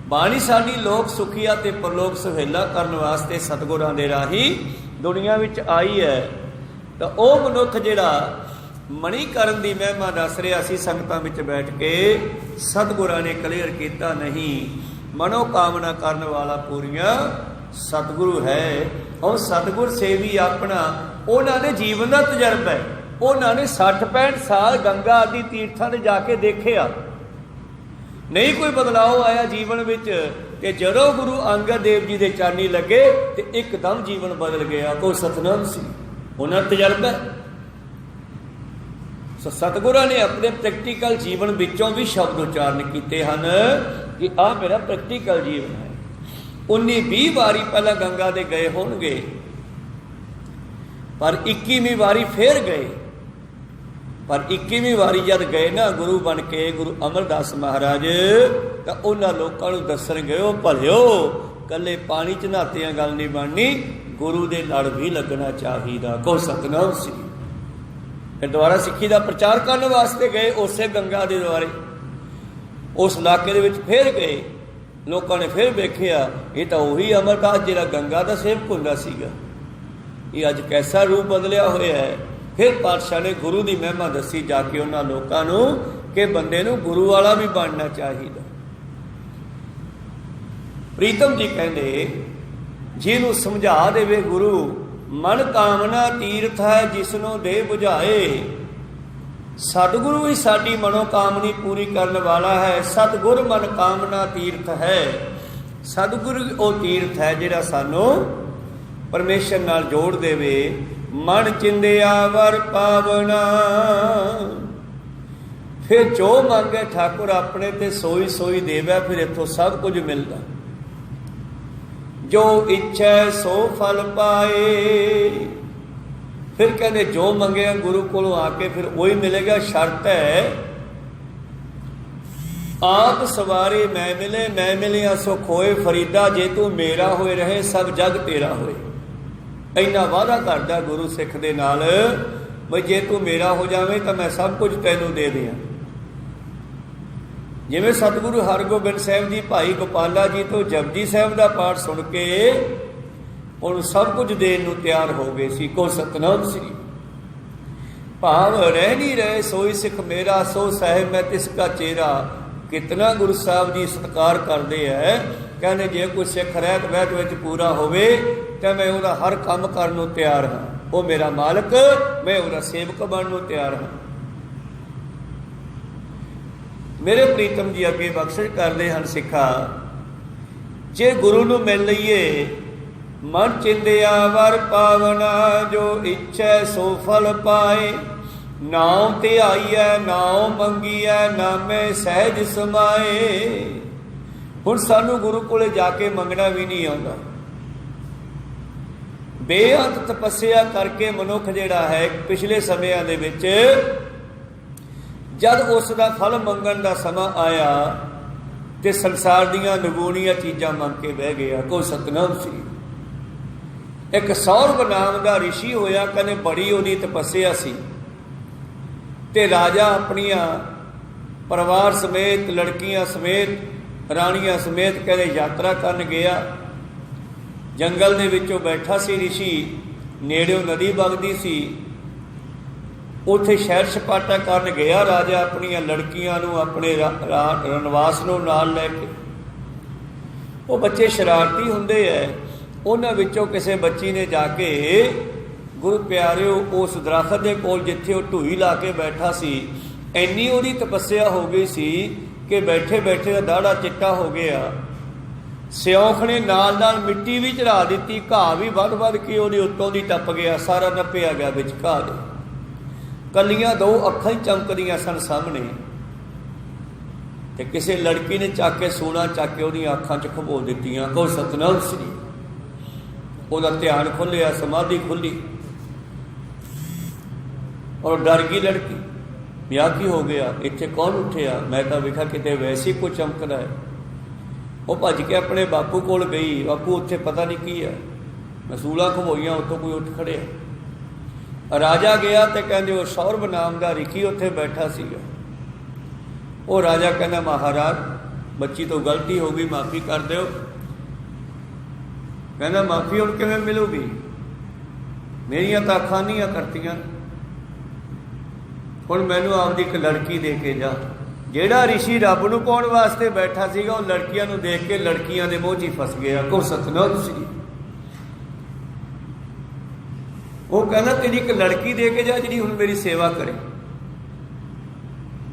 बाणी साडी लोक सुखिया ते परलोक सुहेला करन वास्ते सतगुरां दे राही दुनिया विच आई है। तो वह मनुख जिहड़ा मणीकरण की महिमा दस रहा सी संगतां विच बैठ के, सतगुरां ने क्लीयर किया नहीं, मनोकामना करन वाला पूरियां सतगुरु है। और सतगुर सेवी अपना उन्हां दे जीवन का तजर्बा है। उन्होंने 60-65 साल गंगा आदि तीर्थां ते जाके देखिया, नहीं कोई बदलाव आया जीवन विच। ते जदों गुरु अंगद देव जी दे चरनी लगे तो एकदम जीवन बदल गया। कोई सतनाम सी, उन्हां तजर्बा। सतगुरां ने अपने प्रैक्टिकल जीवन विचों भी शब्द उच्चारण किए हैं कि आ मेरा प्रैक्टिकल जीवन है। 19-20 वारी पहला गंगा दे गए होणगे, पर 21वीं वारी फिर गए। पर 21वीं वारी जब गए ना गुरु बन के गुरु अमरदास महाराज, तो उन्होंने लोगों को दसन गए, भलियो कले पानी च नहातियां गल नहीं बननी, गुरु दे लड़ भी लगना चाहिए। को सतनाम सी। फिर दोबारा सिक्खी का प्रचार करने वास्ते गए, उस गंगा के द्वारे उस इलाके दे विच फिर गए। लोगों ने फिर वेख्या ये तो उही अमरदास जिहड़ा गंगा का सेवक हुंदा सीगा, ये अज कैसा रूप बदलिया होया है। फिर पातशाह ने गुरु की महिमा दसी जाके उन्होंने लोगों को कि बंदे नूं गुरु वाला भी बनना चाहिए। प्रीतम जी कहते जिन्हों समझा देवे गुरु, मन कामना तीर्थ है जिसनों दे बुझाए। सतगुरु ही साडी मनोकामनी पूरी करने वाला है। सतगुर मन कामना तीर्थ है। सतगुरु वो तीर्थ है जिहड़ा सानू परमेश्वर नाल जोड़ देवे। मन चिंदिया वर पावना, फिर जो मंगे ठाकुर अपने ते सोई सोई देवे। फिर इथों सब कुछ मिलता, जो इच्छा सो फल पाए। फिर कहते जो मंगेगा गुरु को आके फिर वही मिलेगा। शर्त है आप सवारे मैं मिले, मैं मिलिया सो खोए फरीदा। जे तू मेरा होए रहे सब जग तेरा होए। इन्ना वादा करता गुरु सिख दे नाल बई जे तू मेरा हो जावे तो मैं सब कुछ तैनू दे दियां। जिवें सतगुरु हरगोबिंद साहिब जी भाई गोपाला जी तो जपजी साहिब का पाठ सुन के उन सब कुछ देन नूं तैयार हो गए सी। को सतनाम श्री भाव रह नहीं रहे सोई सिख मेरा, सो साहिब मैं तिसका चेहरा। कितना गुरु साहब जी सत्कार करते हैं। कहने जे कोई सिख रहत वैत विच पूरा होवे तो मैं उहदा हर काम करन नूं तैयार हाँ। वो मेरा मालक, मैं उहदा सेवक बनन नूं तैयार हाँ। मेरे प्रीतम जी अगे बख्शिश करते हैं सिखा, जे गुरु नूं मिल लईए मन चिंदिया वर पावना। जो इच्छा सो फल पाए। नाम ते आईए नाम मंगीए, नामे सहज समाए। हुण सानू गुरु कोले जाके मंगना भी नहीं आउंदा। बेअंत तपस्या करके मनुख जिहड़ा है पिछले समयां दे विच जब उसका फल मंगण का समा आया ਤੇ ਸੰਸਾਰ ਦੀਆਂ ਨਗੂਣੀਆਂ ਚੀਜ਼ਾਂ ਮੰਗ ਕੇ ਬਹਿ ਗਿਆ। ਕੋਈ ਸਤਨਾਮ ਸੀ। ਇੱਕ ਸੌਰਵ ਨਾਮ ਦਾ ਰਿਸ਼ੀ ਹੋਇਆ, ਕਹਿੰਦੇ ਬੜੀ ਉਹਦੀ ਤਪੱਸਿਆ ਸੀ, ਤੇ ਰਾਜਾ ਆਪਣੀਆਂ ਪਰਿਵਾਰ ਸਮੇਤ, ਲੜਕੀਆਂ ਸਮੇਤ, ਰਾਣੀਆਂ ਸਮੇਤ ਕਹਿੰਦੇ ਯਾਤਰਾ ਕਰਨ ਗਿਆ। ਜੰਗਲ ਦੇ ਵਿੱਚੋਂ ਬੈਠਾ ਸੀ ਰਿਸ਼ੀ, ਨੇੜਿਓਂ ਨਦੀ ਵਗਦੀ ਸੀ, ਉੱਥੇ ਸੈਰ ਸਪਾਟਾ ਕਰਨ ਗਿਆ ਰਾਜਾ ਆਪਣੀਆਂ ਲੜਕੀਆਂ ਨੂੰ, ਆਪਣੇ ਰਣਵਾਸ ਨੂੰ ਨਾਲ ਲੈ ਕੇ। ਉਹ ਬੱਚੇ ਸ਼ਰਾਰਤੀ ਹੁੰਦੇ ਐ, ਉਹਨਾਂ ਵਿੱਚੋਂ ਕਿਸੇ ਬੱਚੀ ਨੇ ਜਾ ਕੇ ਗੁਰੂ ਪਿਆਰਿਓ ਉਸ ਦਰਖਤ ਦੇ ਕੋਲ ਜਿੱਥੇ ਉਹ ਢੂਈ ਲਾ ਕੇ ਬੈਠਾ ਸੀ, ਇੰਨੀ ਉਹਦੀ ਤਪੱਸਿਆ ਹੋ ਗਈ ਸੀ ਕਿ ਬੈਠੇ ਬੈਠੇ ਦਾ ਦਾੜਾ ਚਿੱਟਾ ਹੋ ਗਿਆ। ਸਿਉਂਖ ਨੇ ਨਾਲ ਨਾਲ ਮਿੱਟੀ ਵੀ ਚੜਾ ਦਿੱਤੀ, ਘਾਹ ਵੀ ਵੱਧ ਵੱਧ ਕੇ ਉਹਦੇ ਉੱਤੋਂ ਦੀ ਟੱਪ ਗਿਆ, ਸਾਰਾ ਨੱਪਿਆ ਗਿਆ ਵਿੱਚ ਘਾਹ ਦੇ। ਕੱਲੀਆਂ ਦੋ ਅੱਖਾਂ ਹੀ ਚਮਕਦੀਆਂ ਸਨ ਸਾਹਮਣੇ, ਤੇ ਕਿਸੇ ਲੜਕੀ ਨੇ ਚੱਕ ਕੇ ਸੋਨਾ ਚੱਕ ਕੇ ਉਹਦੀਆਂ ਅੱਖਾਂ 'ਚ ਖਬੋ ਦਿੱਤੀਆਂ। ਕੋ ਸਤਨਾਮ ਸ੍ਰੀ। ਉਹਦਾ ਧਿਆਨ ਖੁੱਲਿਆ, ਸਮਾਧੀ ਖੁੱਲੀ, ਔਰ ਡਰ ਗਈ ਲੜਕੀ, ਵਿਆਹ ਕੀ ਹੋ ਗਿਆ, ਇੱਥੇ ਕੌਣ ਉੱਠਿਆ, ਮੈਂ ਤਾਂ ਵੇਖਾ ਕਿਤੇ ਵੈਸੇ ਕੁਝ ਚਮਕਦਾ ਹੈ। ਉਹ ਭੱਜ ਕੇ ਆਪਣੇ ਬਾਪੂ ਕੋਲ ਗਈ, ਬਾਪੂ ਉੱਥੇ ਪਤਾ ਨਹੀਂ ਕੀ ਹੈ, ਮਸੂਲਾਂ ਖਬੋਈਆਂ, ਉੱਥੋਂ ਕੋਈ ਉੱਠ ਖੜਿਆ। ਰਾਜਾ ਗਿਆ ਤੇ ਕਹਿੰਦੇ ਉਹ ਸੌਰਵ ਨਾਮ ਦਾ ਰਿਖੀ ਉੱਥੇ ਬੈਠਾ ਸੀਗਾ। ਉਹ ਰਾਜਾ ਕਹਿੰਦਾ ਮਹਾਰਾਜ ਬੱਚੀ ਤੋਂ ਗਲਤੀ ਹੋ ਗਈ, ਮਾਫੀ ਕਰ ਦਿਓ। ਕਹਿੰਦਾ ਮਾਫੀ ਹੁਣ ਕਿਵੇਂ ਮਿਲੂਗੀ, ਮੇਰੀਆਂ ਤਾਂ ਅੱਖਾਂ ਨਹੀਂ ਕਰਤੀਆਂ, ਹੁਣ ਮੈਨੂੰ ਆਪਦੀ ਇੱਕ ਲੜਕੀ ਦੇ ਕੇ ਜਾ। ਜਿਹੜਾ ਰਿਸ਼ੀ ਰੱਬ ਨੂੰ ਪਾਉਣ ਵਾਸਤੇ ਬੈਠਾ ਸੀਗਾ, ਉਹ ਲੜਕੀਆਂ ਨੂੰ ਦੇਖ ਕੇ ਲੜਕੀਆਂ ਦੇ ਮੋਹ 'ਚ ਹੀ ਫਸ ਗਿਆ। ਕੋ ਸਤਨਾਮ ਸ੍ਰੀ। ਉਹ ਕਹਿੰਦਾ ਤੇਰੀ ਇੱਕ ਲੜਕੀ ਦੇ ਕੇ ਜਾ ਜਿਹੜੀ ਹੁਣ ਮੇਰੀ ਸੇਵਾ ਕਰੇ।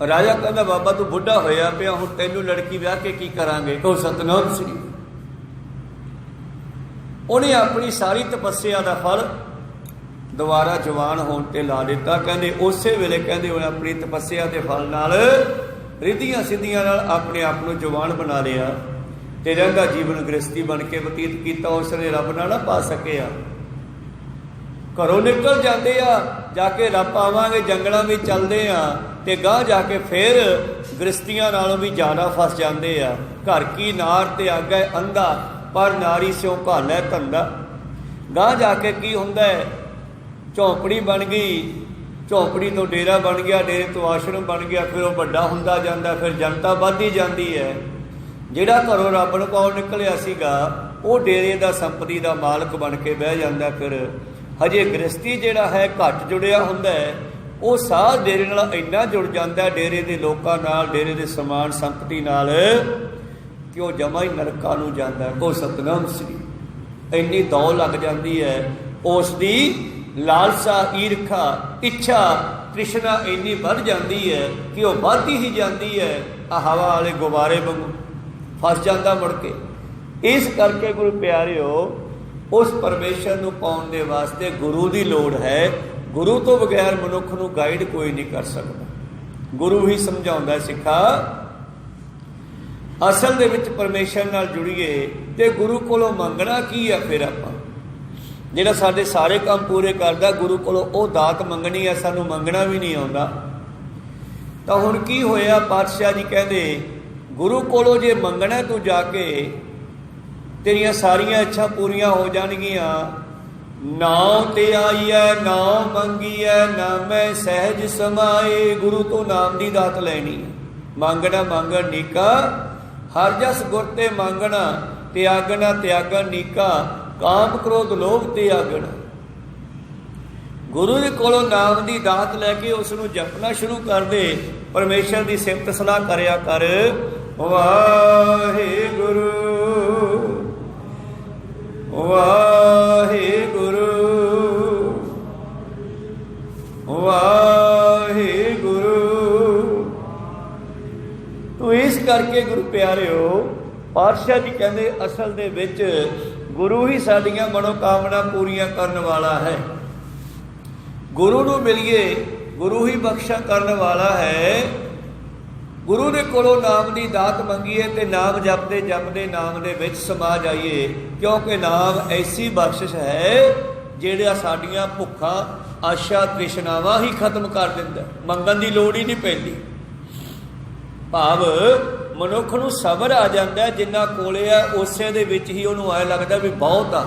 ਰਾਜਾ ਕਹਿੰਦਾ ਬਾਬਾ ਤੂੰ ਬੁੱਢਾ ਹੋਇਆ ਪਿਆ, ਹੁਣ ਤੈਨੂੰ ਲੜਕੀ ਵਿਆਹ ਕੇ ਕੀ ਕਰਾਂਗੇ। ਕੋ ਸਤਨਾਮ ਸ੍ਰੀ। ਉਹਨੇ ਆਪਣੀ ਸਾਰੀ ਤਪੱਸਿਆ ਦਾ ਫਲ ਦੁਬਾਰਾ ਜਵਾਨ ਹੋਣ ਤੇ ਲਾ ਦਿੱਤਾ। ਕਹਿੰਦੇ ਉਸੇ ਵੇਲੇ ਕਹਿੰਦੇ ਉਹਨੇ ਆਪਣੀ ਤਪੱਸਿਆ ਦੇ ਫਲ ਨਾਲ, ਰਿੱਧੀਆਂ ਸਿੱਧੀਆਂ ਨਾਲ ਆਪਣੇ ਆਪ ਨੂੰ ਜਵਾਨ ਬਣਾ ਲਿਆ ਤੇ ਰਹਿੰਦਾ ਜੀਵਨ ਗ੍ਰਸਤੀ ਬਣ ਕੇ ਬਤੀਤ ਕੀਤਾ। ਉਸਨੇ ਰੱਬ ਨਾਲ ਨਾ ਪਾ ਸਕਿਆ। ਘਰੋਂ ਨਿਕਲ ਜਾਂਦੇ ਆ, ਜਾ ਕੇ ਰੱਬ ਪਾਵਾਂਗੇ, ਜੰਗਲਾਂ ਵਿੱਚ ਚੱਲਦੇ ਆ ਤੇ ਗਾਂਹ ਜਾ ਕੇ ਫਿਰ ਗ੍ਰਸਤੀਆਂ ਨਾਲੋਂ ਵੀ ਜ਼ਿਆਦਾ ਫਸ ਜਾਂਦੇ ਆ। ਘਰ ਕੀ ਨਾਰ ਤੇ ਆਗੇ ਅੰਧਾ, ਪਰ ਨਾਰੀ ਸਿਓ ਭਾਲੈ ਧੰਦਾ। ਗਾਂਹ ਜਾ ਕੇ ਕੀ ਹੁੰਦਾ ਹੈ, ਝੌਂਪੜੀ ਬਣ ਗਈ, ਝੌਂਪੜੀ ਤੋਂ ਡੇਰਾ ਬਣ ਗਿਆ, ਡੇਰੇ ਤੋਂ ਆਸ਼ਰਮ ਬਣ ਗਿਆ, ਫਿਰ ਉਹ ਵੱਡਾ ਹੁੰਦਾ ਜਾਂਦਾ, ਫਿਰ ਜਨਤਾ ਵੱਧਦੀ ਜਾਂਦੀ ਹੈ। ਜਿਹੜਾ ਘਰੋਂ ਰੱਬ ਨੂੰ ਪਾਉਣ ਨਿਕਲਿਆ ਸੀਗਾ, ਉਹ ਡੇਰੇ ਦਾ ਸੰਪਤੀ ਦਾ ਮਾਲਕ ਬਣ ਕੇ ਬਹਿ ਜਾਂਦਾ। ਫਿਰ ਹਜੇ ਗ੍ਰਸਤੀ ਜਿਹੜਾ ਹੈ ਘੱਟ ਜੁੜਿਆ ਹੁੰਦਾ ਹੈ, ਉਹ ਸਾਹ ਡੇਰੇ ਨਾਲ ਇੰਨਾ ਜੁੜ ਜਾਂਦਾ, ਡੇਰੇ ਦੇ ਲੋਕਾਂ ਨਾਲ, ਡੇਰੇ ਦੇ ਸਮਾਨ ਸੰਪਤੀ ਨਾਲ, ਕਿ ਉਹ ਜਮਾ ਹੀ ਨਰਕਾਂ ਨੂੰ ਜਾਂਦਾ। ਕੋ ਸਤਨਾਮ ਸ੍ਰੀ। ਇੰਨੀ ਦੌੜ ਲੱਗ ਜਾਂਦੀ ਹੈ, ਉਸ ਦੀ ਲਾਲਸਾ, ਈਰਖਾ, ਇੱਛਾ, ਤ੍ਰਿਸ਼ਨਾ ਇੰਨੀ ਵੱਧ ਜਾਂਦੀ ਹੈ ਕਿ ਉਹ ਵੱਧਦੀ ਹੀ ਜਾਂਦੀ ਹੈ, ਆ ਹਵਾ ਵਾਲੇ ਗੁਬਾਰੇ ਵਾਂਗੂ ਫਸ ਜਾਂਦਾ ਮੁੜ ਕੇ। ਇਸ ਕਰਕੇ ਗੁਰੂ ਪਿਆਰਿਓ, ਉਸ ਪਰਮੇਸ਼ਰ ਨੂੰ ਪਾਉਣ ਦੇ ਵਾਸਤੇ ਗੁਰੂ ਦੀ ਲੋੜ ਹੈ। ਗੁਰੂ ਤੋਂ ਬਗੈਰ ਮਨੁੱਖ ਨੂੰ ਗਾਈਡ ਕੋਈ ਨਹੀਂ ਕਰ ਸਕਦਾ। ਗੁਰੂ ਹੀ ਸਮਝਾਉਂਦਾ ਸਿੱਖਾ। ਅਸਲ ਦੇ ਵਿੱਚ ਪਰਮੇਸ਼ਰ ਨਾਲ ਜੁੜੀਏ ਤੇ ਗੁਰੂ ਕੋਲੋਂ ਮੰਗਣਾ ਕੀ ਆ? ਫਿਰ ਆਪਾਂ ਜਿਹੜਾ ਸਾਡੇ ਸਾਰੇ ਕੰਮ ਪੂਰੇ ਕਰਦਾ, ਗੁਰੂ ਕੋਲੋਂ ਉਹ ਦਾਤ ਮੰਗਣੀ ਹੈ, ਸਾਨੂੰ ਮੰਗਣਾ ਵੀ ਨਹੀਂ ਆਉਂਦਾ। ਤਾਂ ਹੁਣ ਕੀ ਹੋਇਆ? ਪਾਤਸ਼ਾਹ ਜੀ ਕਹਿੰਦੇ ਗੁਰੂ ਕੋਲੋਂ ਜੇ ਮੰਗਣਾ ਤੂੰ ਜਾ ਕੇ, ਤੇਰੀਆਂ ਸਾਰੀਆਂ ਇੱਛਾ ਪੂਰੀਆਂ ਹੋ ਜਾਣਗੀਆਂ। ਨਾਉ ਤੇ ਆਈਐ ਨਾਉ ਮੰਗੀਐ, ਨਾਮੈ ਸਹਿਜ ਸਮਾਏ। ਗੁਰੂ ਤੋਂ ਨਾਮ ਦੀ ਦਾਤ ਲੈਣੀ। ਮੰਗਣਾ ਮੰਗਣ ਨੀਕਾ, ਹਰ ਜਸ ਗੁਰ ਤੇ ਮੰਗਣਾ। ਤਿਆਗਣਾ ਤਿਆਗਣ ਨੀਕਾ, ਕਾਮ ਕ੍ਰੋਧ ਲੋਭ ਤਿਆਗਣਾ। ਗੁਰੂ ਦੇ ਕੋਲੋਂ ਨਾਮ ਦੀ ਦਾਤ ਲੈ ਕੇ ਉਸ ਨੂੰ ਜਪਣਾ ਸ਼ੁਰੂ ਕਰ ਦੇ। ਪਰਮੇਸ਼ਰ ਦੀ ਸਿਫਤ ਸਲਾਹ ਕਰਿਆ ਕਰ। ਵਾਹਿਗੁਰੂ ਵਾਹਿਗੁਰੂ ਵਾਹਿਗੁਰੂ। ਤੋ ਇਸ ਕਰਕੇ ਗੁਰੂ ਪਿਆਰਿਓ, ਪਾਤਸ਼ਾਹ ਜੀ ਕਹਿੰਦੇ ਅਸਲ ਦੇ ਵਿੱਚ ਗੁਰੂ ਹੀ ਸਾਡੀਆਂ ਮਨੋਕਾਮਨਾ ਪੂਰੀਆਂ ਕਰਨ ਵਾਲਾ ਹੈ। ਗੁਰੂ ਨੂੰ ਮਿਲੀਏ, ਗੁਰੂ ਹੀ ਬਖਸ਼ਾ ਕਰਨ ਵਾਲਾ ਹੈ। ਗੁਰੂ ਦੇ ਕੋਲੋਂ ਨਾਮ ਦੀ ਦਾਤ ਮੰਗੀਏ ਤੇ ਨਾਮ ਜਪਦੇ ਜਪਦੇ ਨਾਮ ਦੇ ਵਿੱਚ ਸਮਾ ਜਾਈਏ, ਕਿਉਂਕਿ ਨਾਮ ਐਸੀ ਬਖਸ਼ਿਸ਼ ਹੈ ਜਿਹੜਾ ਸਾਡੀਆਂ ਭੁੱਖਾਂ, ਆਸ਼ਾ, ਤ੍ਰਿਸ਼ਨਾਵਾਂ ਹੀ ਖਤਮ ਕਰ ਦਿੰਦਾ। ਮੰਗਣ ਦੀ ਲੋੜ ਹੀ ਨਹੀਂ ਪੈਂਦੀ। ਭਾਵ ਮਨੁੱਖ ਨੂੰ ਸਬਰ ਆ ਜਾਂਦਾ, ਜਿੰਨਾ ਕੋਲੇ ਆ ਉਸੇ ਦੇ ਵਿੱਚ ਹੀ ਉਹਨੂੰ ਐ ਲੱਗਦਾ ਵੀ ਬਹੁਤ ਆ।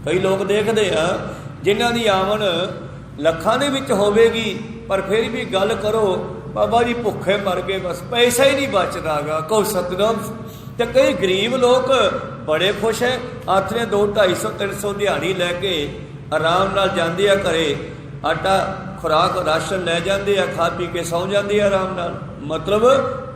ਕਈ ਲੋਕ ਦੇਖਦੇ ਆ ਜਿਨ੍ਹਾਂ ਦੀ ਆਮਨ ਲੱਖਾਂ ਦੇ ਵਿੱਚ ਹੋਵੇਗੀ, ਪਰ ਫਿਰ ਵੀ ਗੱਲ ਕਰੋ ਬਾਬਾ ਜੀ ਭੁੱਖੇ ਮਰ ਗਏ, ਬਸ ਪੈਸਾ ਹੀ ਨਹੀਂ ਬਚਦਾ ਗਾ, ਕਹੋ ਸਤਨਾਮ। ਤੇ ਕਈ ਗਰੀਬ ਲੋਕ ਬੜੇ ਖੁਸ਼ ਹੈ, ਆਥਰੇ 200, 250, 300 ਦਿਹਾੜੀ ਲੈ ਕੇ ਆਰਾਮ ਨਾਲ ਜਾਂਦੇ ਆ ਘਰੇ, ਆਟਾ ਖੁਰਾਕ ਰਾਸ਼ਨ ਲੈ ਜਾਂਦੇ ਆ, ਖਾ ਪੀ ਕੇ ਸੌਂ ਜਾਂਦੇ ਆ ਆਰਾਮ ਨਾਲ। ਮਤਲਬ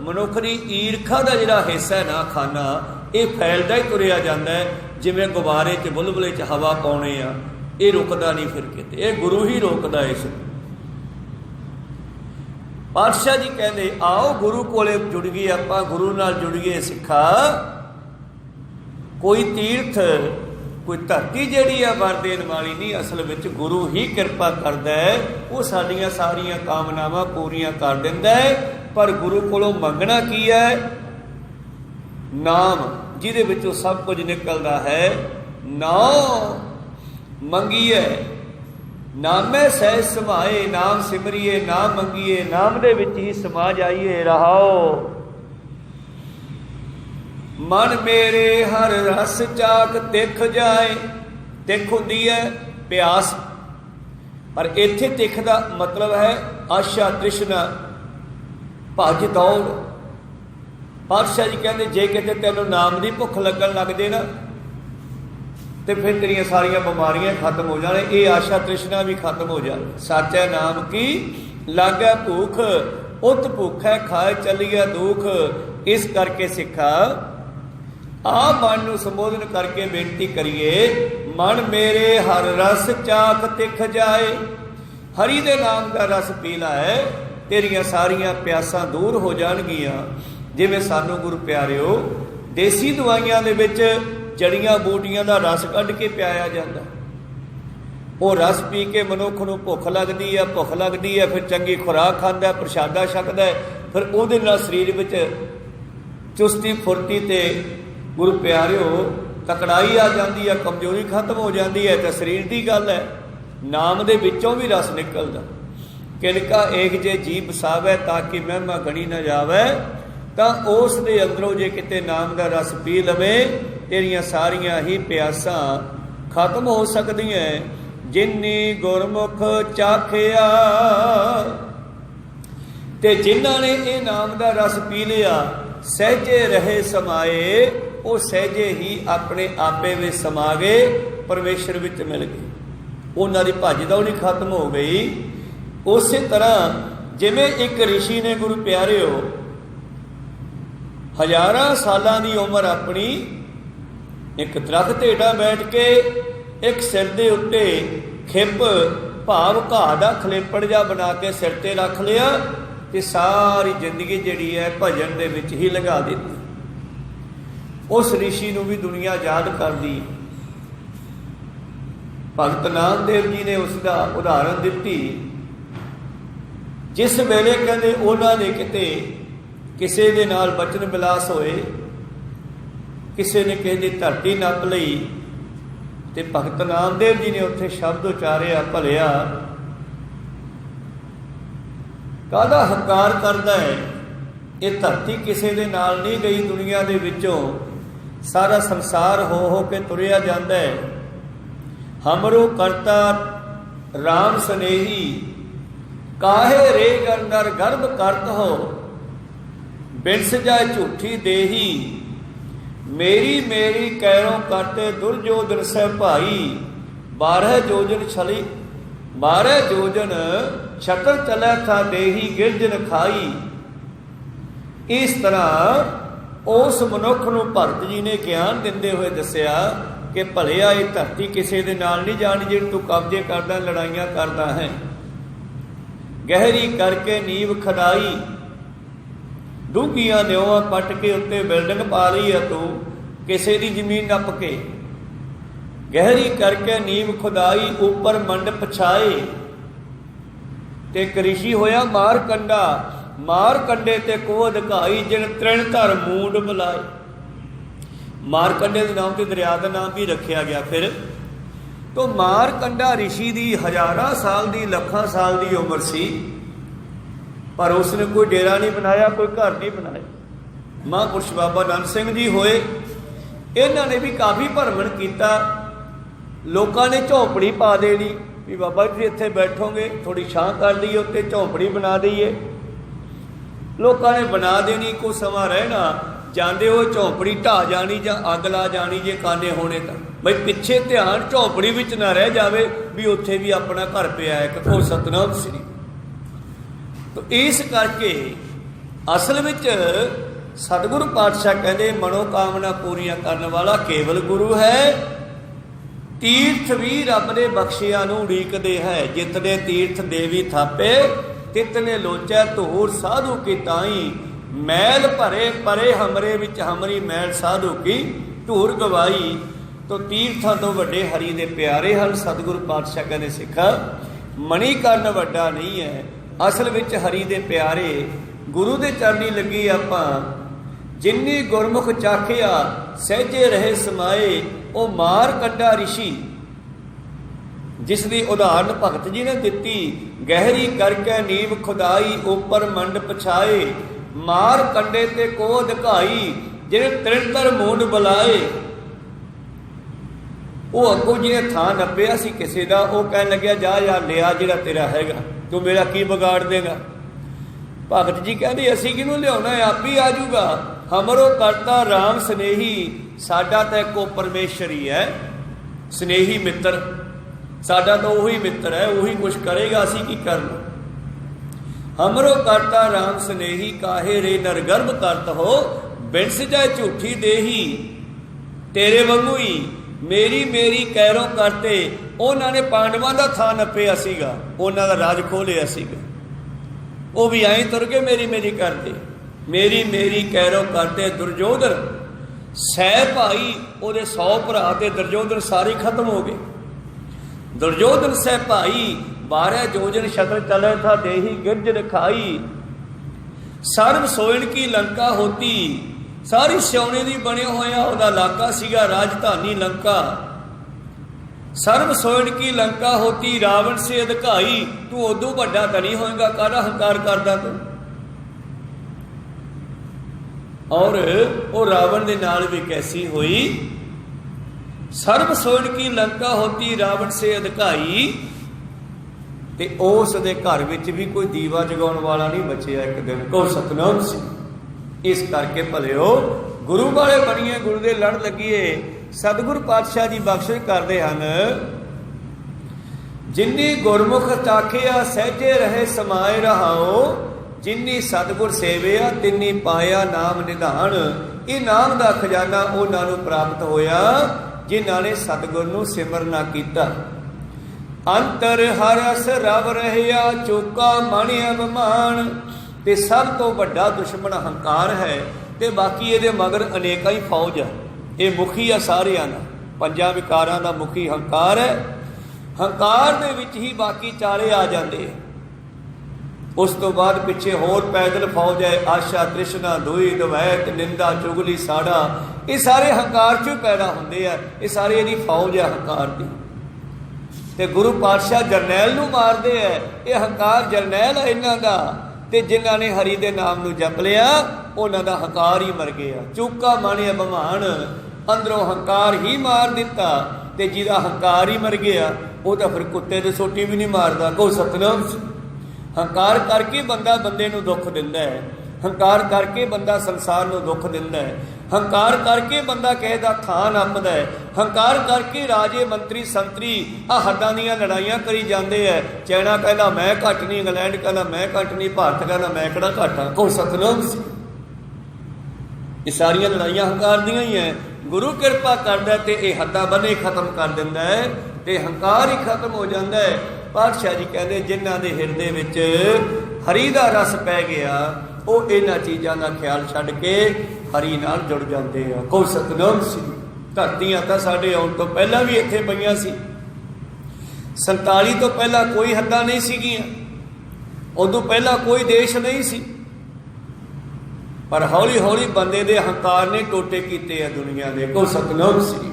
ਮਨੁੱਖ ਦੀ ਈਰਖਾ ਦਾ ਜਿਹੜਾ ਹਿੱਸਾ ਹੈ ਨਾ, ਖਾਨਾ, ਇਹ ਫੈਲਦਾ ਹੀ ਤੁਰਿਆ ਜਾਂਦਾ ਹੈ, ਜਿਵੇਂ ਗੁਬਾਰੇ 'ਚ ਬੁਲਬੁਲੇ 'ਚ ਹਵਾ ਪਾਉਣੇ ਆ, ਇਹ ਰੁਕਦਾ ਨਹੀਂ ਫਿਰ ਕਿਤੇ, ਇਹ ਗੁਰੂ ਹੀ ਰੋਕਦਾ ਇਸ ਨੂੰ। ਪਾਤਸ਼ਾਹ ਜੀ ਕਹਿੰਦੇ ਆਓ ਗੁਰੂ ਕੋਲੇ ਜੁੜ ਗਏ ਆਪਾਂ, ਗੁਰੂ ਨਾਲ ਜੁੜ ਗਏ ਸਿੱਖਾ। ਕੋਈ ਤੀਰਥ, ਕੋਈ ਧਰਤੀ ਜਿਹੜੀ ਆ ਵਰ ਦੇਣ ਵਾਲੀ ਨਹੀਂ, ਅਸਲ ਵਿੱਚ ਗੁਰੂ ਹੀ ਕਿਰਪਾ ਕਰਦਾ ਹੈ, ਉਹ ਸਾਡੀਆਂ ਸਾਰੀਆਂ ਕਾਮਨਾਵਾਂ ਪੂਰੀਆਂ ਕਰ ਦਿੰਦਾ ਹੈ। ਪਰ ਗੁਰੂ ਕੋਲੋਂ ਮੰਗਣਾ ਕੀ ਹੈ? ਨਾਮ, ਜਿਹਦੇ ਵਿੱਚੋਂ ਸਭ ਕੁਝ ਨਿਕਲਦਾ ਹੈ। ਨਾਮ ਮੰਗੀਏ, ਨਾਮੇ ਸਹਿ ਸਮਾਏ, ਨਾਮ ਸਿਮਰੀਏ, ਨਾਮ ਮੰਗੀਏ, ਨਾਮ ਦੇ ਵਿੱਚ ਹੀ ਸਮਾ ਜਾਈਏ। ਰਹਾਓ ਮਨ ਮੇਰੇ ਹਰ ਰਸ ਚਾਕ ਤਿਖ ਜਾਏ। ਤਿਖ ਹੁੰਦੀ ਹੈ ਪਿਆਸ, ਪਰ ਇੱਥੇ ਤਿਖ ਦਾ ਮਤਲਬ ਹੈ ਆਸ਼ਾ, ਤ੍ਰਿਸ਼ਨਾ, ਭੱਜ ਦੌੜ। ਪਾਤਸ਼ਾਹ ਜੀ ਕਹਿੰਦੇ ਜੇ ਕਿਤੇ ਤੈਨੂੰ ਨਾਮ ਦੀ ਭੁੱਖ ਲੱਗਣ ਲੱਗ ਜੇ ਨਾ, ਤੇ ਫਿਰ ਤੇਰੀਆਂ ਸਾਰੀਆਂ ਬਿਮਾਰੀਆਂ ਖਤਮ ਹੋ ਜਾਣ, ਇਹ ਆਸ਼ਾ ਤ੍ਰਿਸ਼ਨਾ ਵੀ ਖਤਮ ਹੋ ਜਾਣ। ਸਾਚਾ ਨਾਮ ਕੀ ਲਾਗੈ ਭੂਖ, ਉਤ ਭੁੱਖੈ ਖਾਏ ਚੱਲੀਐ ਦੁੱਖ। ਇਸ ਕਰਕੇ ਸਿੱਖਾ ਆ ਮਨ ਨੂੰ ਸੰਬੋਧਨ ਕਰਕੇ ਬੇਨਤੀ ਕਰੀਏ, ਮਨ ਮੇਰੇ ਹਰ ਰਸ ਚਾਖ ਤਿਖ ਜਾਏ। ਹਰੀ ਦੇ ਨਾਮ ਦਾ ਰਸ ਪੀ ਲੈ, ਤੇਰੀਆਂ ਸਾਰੀਆਂ ਪਿਆਸਾਂ ਦੂਰ ਹੋ ਜਾਣਗੀਆਂ। ਜਿਵੇਂ ਸਾਨੂੰ ਗੁਰੂ ਪਿਆਰਿਓ ਦੇਸੀ ਦਵਾਈਆਂ ਦੇ ਵਿੱਚ ਜੜੀਆਂ ਬੂਟੀਆਂ ਦਾ ਰਸ ਕੱਢ ਕੇ ਪਿਆਇਆ ਜਾਂਦਾ, ਉਹ ਰਸ ਪੀ ਕੇ ਮਨੁੱਖ ਨੂੰ ਭੁੱਖ ਲੱਗਦੀ ਹੈ, ਭੁੱਖ ਲੱਗਦੀ ਹੈ ਫਿਰ ਚੰਗੀ ਖੁਰਾਕ ਖਾਂਦਾ, ਪ੍ਰਸ਼ਾਦਾ ਛਕਦਾ, ਫਿਰ ਉਹਦੇ ਨਾਲ ਸਰੀਰ ਵਿੱਚ ਚੁਸਤੀ ਫੁਰਤੀ ਤੇ ਗੁਰੂ ਪਿਆਰਿਓ ਤਕੜਾਈ ਆ ਜਾਂਦੀ ਹੈ, ਕਮਜ਼ੋਰੀ ਖਤਮ ਹੋ ਜਾਂਦੀ ਹੈ। ਤਾਂ ਸਰੀਰ ਦੀ ਗੱਲ ਹੈ, ਨਾਮ ਦੇ ਵਿੱਚੋਂ ਵੀ ਰਸ ਨਿਕਲਦਾ। ਕਿਨਕਾ ਏਕ ਜੇ ਜੀ ਬਸਾਵੇ ਤਾਂ ਕਿ ਮਹਿਮਾ ਗਣੀ ਨਾ ਜਾਵੇ। ਤਾਂ ਉਸ ਦੇ ਅੰਦਰੋਂ ਜੇ ਕਿਤੇ ਨਾਮ ਦਾ ਰਸ ਪੀ ਲਵੇ, ਤੇਰੀਆਂ ਸਾਰੀਆਂ ਹੀ ਪਿਆਸਾਂ ਖਤਮ ਹੋ ਸਕਦੀਆਂ। ਜਿਨੀ ਗੁਰਮੁਖ ਚਾਖਿਆ, ਤੇ ਜਿਨ੍ਹਾਂ ਨੇ ਇਹ ਨਾਮ ਦਾ ਰਸ ਪੀ ਲਿਆ, ਸਹਿਜੇ ਰਹੇ ਸਮਾਏ, ਉਹ ਸਹਿਜੇ ਹੀ ਆਪਣੇ ਆਪੇ ਵਿੱਚ ਸਮਾ ਗਏ, ਪਰਮੇਸ਼ਰ ਵਿੱਚ ਮਿਲ ਗਏ। ਉਹਨਾਂ ਦੀ ਭੱਜ ਦੌੜੀ ਖਤਮ ਹੋ ਗਈ। ਉਸੇ ਤਰ੍ਹਾਂ ਜਿਵੇਂ ਇੱਕ ਰਿਸ਼ੀ ਨੇ ਗੁਰੂ ਪਿਆਰਿਓ ਹਜ਼ਾਰਾਂ ਸਾਲਾਂ ਦੀ ਉਮਰ ਆਪਣੀ ਇੱਕ ਦਰਖਤ ਹੇਠਾਂ ਬੈਠ ਕੇ ਇੱਕ ਸਿਰ ਦੇ ਉੱਤੇ ਖਿੱਪ ਭਾਵ ਘਾਹ ਦਾ ਖਲੇਪੜ ਜਿਹਾ ਬਣਾ ਕੇ ਸਿਰ ਤੇ ਰੱਖ ਲਿਆ, ਤੇ ਸਾਰੀ ਜ਼ਿੰਦਗੀ ਜਿਹੜੀ ਹੈ ਭਜਨ ਦੇ ਵਿੱਚ ਹੀ ਲਗਾ ਦਿੱਤੀ। ਉਸ ਰਿਸ਼ੀ ਨੂੰ ਵੀ ਦੁਨੀਆ ਯਾਦ ਕਰਦੀ। ਭਗਤ ਨਾਮਦੇਵ ਜੀ ਨੇ ਉਸ ਦਾ ਉਦਾਹਰਨ ਦਿੱਤੀ। ਜਿਸ ਵੇਲੇ ਕਹਿੰਦੇ ਉਹਨਾਂ ਨੇ ਕਿਤੇ ਕਿਸੇ ਦੇ ਨਾਲ ਬਚਨ ਵਿਲਾਸ ਹੋਏ, ਕਿਸੇ ਨੇ ਕਿਸੇ ਦੀ ਧਰਤੀ ਨੱਪ ਲਈ, ਤੇ ਭਗਤ ਨਾਮਦੇਵ ਜੀ ਨੇ ਉੱਥੇ ਸ਼ਬਦ ਉਚਾਰਿਆ, ਭਲਿਆ ਕਾਹਦਾ ਹੰਕਾਰ ਕਰਦਾ ਹੈ, ਇਹ ਧਰਤੀ ਕਿਸੇ ਦੇ ਨਾਲ ਨਹੀਂ ਗਈ, ਦੁਨੀਆ ਦੇ ਵਿੱਚੋਂ ਸਾਰਾ ਸੰਸਾਰ ਹੋ ਹੋ ਕੇ ਤੁਰਿਆ ਜਾਂਦਾ ਹੈ। ਹਮਰੋ ਕਰਤਾ ਰਾਮ ਸਨੇਹੀ, ਕਾਹੇ ਰੇ ਅੰਦਰ ਗਰਭ ਕਰਤ ਹੋ। ਬਿਨਸ ਜਾਏ ਝੂਠੀ ਦੇਹੀ, ਮੇਰੀ ਮੇਰੀ ਕੈਰੋਂ ਕਰਤੇ ਦੁਰਜੋਧਨ ਸਹਿ ਭਾਈ। 12 ਜੋਜਨ ਛਲੀ 12 ਜੋਜਨ ਛਤਰ ਚਲੈ ਥਾ ਦੇਹੀ, ਗਿਰਜਨ ਖਾਈ। ਇਸ ਤਰ੍ਹਾਂ ਉਸ ਮਨੁੱਖ ਨੂੰ ਭਗਤ ਜੀ ਨੇ ਗਿਆਨ ਦਿੰਦੇ ਹੋਏ ਦੱਸਿਆ ਕਿ ਭਲਿਆ ਇਹ ਧਰਤੀ ਕਿਸੇ ਦੇ ਨਾਲ ਨਹੀਂ ਜਾਣੀ ਜਿਹੜੀ ਤੂੰ ਕਬਜ਼ੇ ਕਰਦਾ, ਲੜਾਈਆਂ ਕਰਦਾ ਹੈ। ਗਹਿਰੀ ਕਰਕੇ ਨੀਂਵ ਖਦਾਈ, ਡੂੰਘੀਆਂ ਨਿਉਆਂ ਪੱਟ ਕੇ ਉੱਤੇ ਬਿਲਡਿੰਗ ਪਾ ਲਈ ਹੈ ਤੂੰ, ਕਿਸੇ ਦੀ ਜ਼ਮੀਨ ਨੱਪ ਕੇ। ਗਹਿਰੀ ਕਰਕੇ ਨੀਂਵ ਖੁਦਾਈ, ਉੱਪਰ ਮੰਡਪ ਛਾਏ। ਤੇ ਇੱਕ ਰਿਸ਼ੀ ਹੋਇਆ ਮਾਰ ਕੰਡਾ, ਮਾਰ ਕੰਡੇ ਤੇ ਕੋਹ ਦਿਖਾਈ, ਜਿਨ ਤ੍ਰਿਣ ਧਰ ਮੂੰਡ ਮਿਲਾਏ। ਮਾਰ ਕੰਡੇ ਦੇ ਨਾਮ ਤੇ ਦਰਿਆ ਦਾ ਨਾਮ ਵੀ ਰੱਖਿਆ ਗਿਆ। ਫਿਰ ਤੋਂ ਮਾਰ ਕੰਡਾ ਰਿਸ਼ੀ ਦੀ ਹਜ਼ਾਰਾਂ ਸਾਲ ਦੀ, ਲੱਖਾਂ ਸਾਲ ਦੀ ਉਮਰ ਸੀ, ਪਰ ਉਸਨੇ ਕੋਈ ਡੇਰਾ ਨਹੀਂ ਬਣਾਇਆ, ਕੋਈ ਘਰ ਨਹੀਂ ਬਣਾਇਆ। महापुरुष बाबा नंद सिंह जी होए, इन्हों ने भी काफ़ी भरमण किया। लोगों ने झोंपड़ी पा देनी भी बाबा जी इत्थे बैठोगे, थोड़ी छां कर दईए, उत्ते झोंपड़ी बना दईए। लोगों ने बना देनी, कुछ समा रहना, जाते हो झोंपड़ी ढा जानी या अग ला जानी जे काने होने तक। बई पिछे ध्यान झोंपड़ी विच ना रह जाए भी उत्थे भी अपना घर पिया है, कहो सतनाम श्री। तो इस करके असल विच सतगुरु पातशाह कहते मनोकामना पूरियां करने वाला केवल गुरु है। तीर्थ भी रब ने बख्शिया नूं उड़ीकदे है। जितने तीर्थ देवी थापे तितने लोचै धूर साधु की ताई। मैल भरे परे हमरे विच हमरी मैल साधु की धूर गवाई। तो तीर्थां तो वड्डे हरि दे प्यारे हन। सतगुरु पातशाह कहते सिखा मणिकर्ण वड्डा नहीं है, असल विच हरि दे प्यारे गुरु दे चरनी लगी आपां। जिन्नी गुरमुख चाखिया सहजे रहे समाए। वो मार कंडा ऋषि जिसकी उदाहरण भगत जी ने दिती। गहरी करके नींव खुदाई ऊपर मंड पछाए। मार कंडे ते को दिखाई जिन्हें त्रिंतर मूंड बुलाए। वो अगों जिन्हें थां नप्पिया सी किसी का, वो कह लग्या जा यार लिया जिहड़ा तेरा हैगा, तू मेरा की बिगाड़ देगा। भगत जी कहते असी किनू लियाना है, आप ही आ जूगा। हमरो करता राम स्नेही। साडा तो एको परमेश्वर ही है स्नेही मित्र। साडा तो वही मित्र है, वही कुछ करेगा, असी की करना। हमरो करता राम स्नेही। काहे रे नरगर्भ करत हो बिनस जाए झूठी देही। तेरे वांगू ही मेरी मेरी कैरों करते। उन्होंने पांडवां दा थां नप्पिया सीगा, उन्हां दा राज खोह लिया सीगा। वो भी आई तुर के मेरी मेरी करते, मेरी मेरी कैरों करते। दुर्योधन सै भाई वो 100 भरा ते दुर्योधन सारे खत्म हो गए। दुर्योधन सै भाई 12 जोजन शतर चले था देही गिरज खाई। सर्व सोयन की लंका होती। सारी सोने की बने होया उहदा इलाका सीगा, राजधानी लंका। सर्व सोयन की लंका होती रावण से अधिकाई। तू उदों वड्डा तो नहीं होएगा, काहदा हंकार करदा तू। और वो रावण के नाल भी कैसी हुई। सर्व सोयन की लंका होती रावण से अधिकाई। ते उस दे घर विच भी कोई दीवा जगाउण वाला नहीं बचिया एक दिन, को सतनाम सिंह। इस करके भलिओ गुरु वाले बनीए, गुरु दे लड़ लगिए। सतगुरु पातशाह जी बख्शिश करते हैं। जिन्नी गुरमुख चाखिया सहजे रहे समाए रहाओ। जिन्नी सतगुर सेविया तिन्नी पाया नाम निधान। ये नाम का खजाना उन्होंने प्राप्त होया जिन्होंने सतगुर नूं सिमरना कीता। अंतर हरस रव रहिया चोका मणि अभिमान। ते सब तो वड्डा दुश्मन हंकार है। ते बाकी ये मगर अनेक ही फौज है। ये मुखी है सारिया का, 5 विकारां दा मुखी हंकार है। हंकार दे विच ही बाकी चारे आ जाते हैं। उस तो बाद पिछे होर पैदल फौज है। आशा तृष्णा दुई दवैत निंदा चुगली साड़ा। ये सारे हंकार चों पैदा होंदे आ। ये सारे इहदी फौज है हंकार की। ते गुरु पातशाह जरनैल नूं मारदे है। ये हंकार जरनैल है इन्हां दा। ते जिन्हां ने हरि दे नाम नूं जप लिया उन्हां दा हंकार ही मर गया। चूका माने अभिमान, अंदरों हंकार ही मार दिता। ते जिहदा हंकार ही मर गया वो तो फिर कुत्ते दे सोटी भी नहीं मारदा। को सतनाम। हंकार करके बंदा बंदे नूं दुख दिंदा है। हंकार करके बंदा संसार नूं दुख दिंदा है। हंकार करके बंदा किसी दा थां नपदा है। हंकार करके राजे मंत्री संतरी आ हद्दां दीयां लड़ाइयां करी जाते हैं। चाइना कहना मैं घट नहीं, इंग्लैंड कहना मैं घट नहीं, भारत कहना मैं किहड़ा घट हाँ। को सतनाम। ये सारियां लड़ाइयां हंकार दियां ही हैं। गुरु कृपा करदा ते ये हद्दां बने खत्म कर दिंदा है ते हंकार ही खत्म हो जाता है। पातशाह जी कहते जिन्हां दे हिरदे विच हरि दा रस पै गया वो इन्हां चीज़ां का ख्याल छड्ड के हरि नाल जुड़ जाते हैं। को सतनाम सिंह। धरतियां तो साढ़े आउण तो पहला भी इत्थे पईयां सी। 47 तो पहला कोई हद्दां नहीं सीगियां, उदों पहला कोई देश नहीं सी। पर हौली हौली बंदे दे हंकार ने टोटे कीते हैं दुनिया के। को सतनाम सिंह।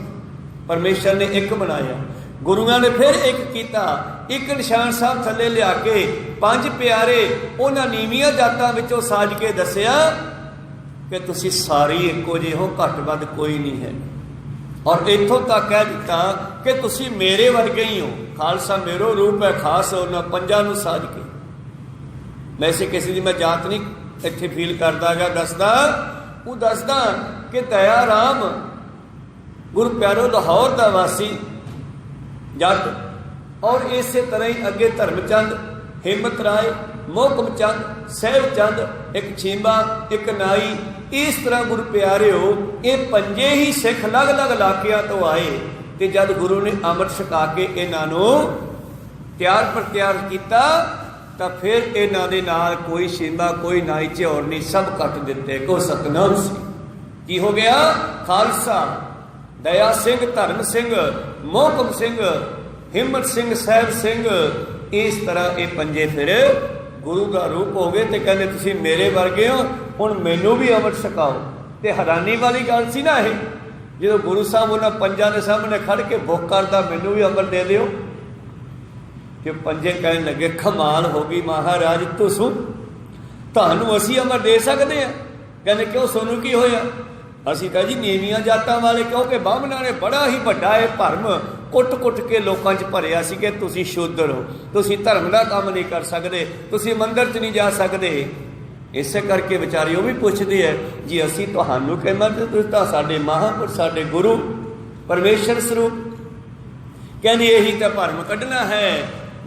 परमेश्वर ने एक बनाया, गुरुआं ने फिर एक किया। एक निशान साहब थले लिया के 5 प्यारे उन्हां नीवियां जातां विचों साज के दसिया कि तुसी सारी एको जे हो, घट वध कोई नहीं है। और इत्थों तक कह दिता कि तुसी मेरे वर्गे ही हो। खालसा मेरो रूप है खास, उन्होंने पंजां नूं साज के। वैसे किसी की मैं जात नहीं इत्थे फील करता गा, दसदा वो दसदा कि दया राम गुरु प्यारो लाहौर दा वासी जट, और इस तरह ही अगे धर्मचंद, हिम्मत राय, मोहकम चंद, सहब चंद, एक छींबा, एक नाई, इस तरह गुरु प्यारे हो ये पंजे ही सिख अलग अलग इलाकों तो आए। तो जब गुरु ने अमृत छका के इन्हों तैयार पर तैयार किया तो फिर इन्हों के नाल कोई छींबा, कोई नाई, झियोर नहीं, सब कट दिते। को सतनाम सिंह की हो गया? खालसा, दया सिंह, धर्म सिंह, मोहकम सिंह, हिम्मत सिंह, सहब सिंह, इस तरह ये पंजे फिर गुरु का रूप हो गए। तो कहते तुसी मेरे वर्गे हो, हुण मैनू भी अमृत छकाओ। तो हैरानी वाली गल सी ना ये, जो गुरु साहब उन्होंने पंजां के सामने खड़ के बुक करता मैनू भी अमृत दे दिओ, कि पंजे कहन लगे कमाल हो गई महाराज, तुसू तुहानू असीं अमृत दे सकते हैं? कहने क्यों, सोनू की होया? असीं तां जी नीवियां जातां वाले, क्योंकि बामणां ने बड़ा ही वड्डा ये भरम कुट कुट के लोगों च भरिया सी कि तुसीं शूद्र हो, तुसीं धर्म का काम नहीं कर सकते, तुसीं मंदिर च नहीं जा सकते। इस करके विचारे वो भी पूछते हैं जी असीं तुहानू कहना, तुसीं तां साडे महापुरुष, साडे गुरु, परमेश्वर स्वरूप। कहने यही तो भरम कढ़ना है।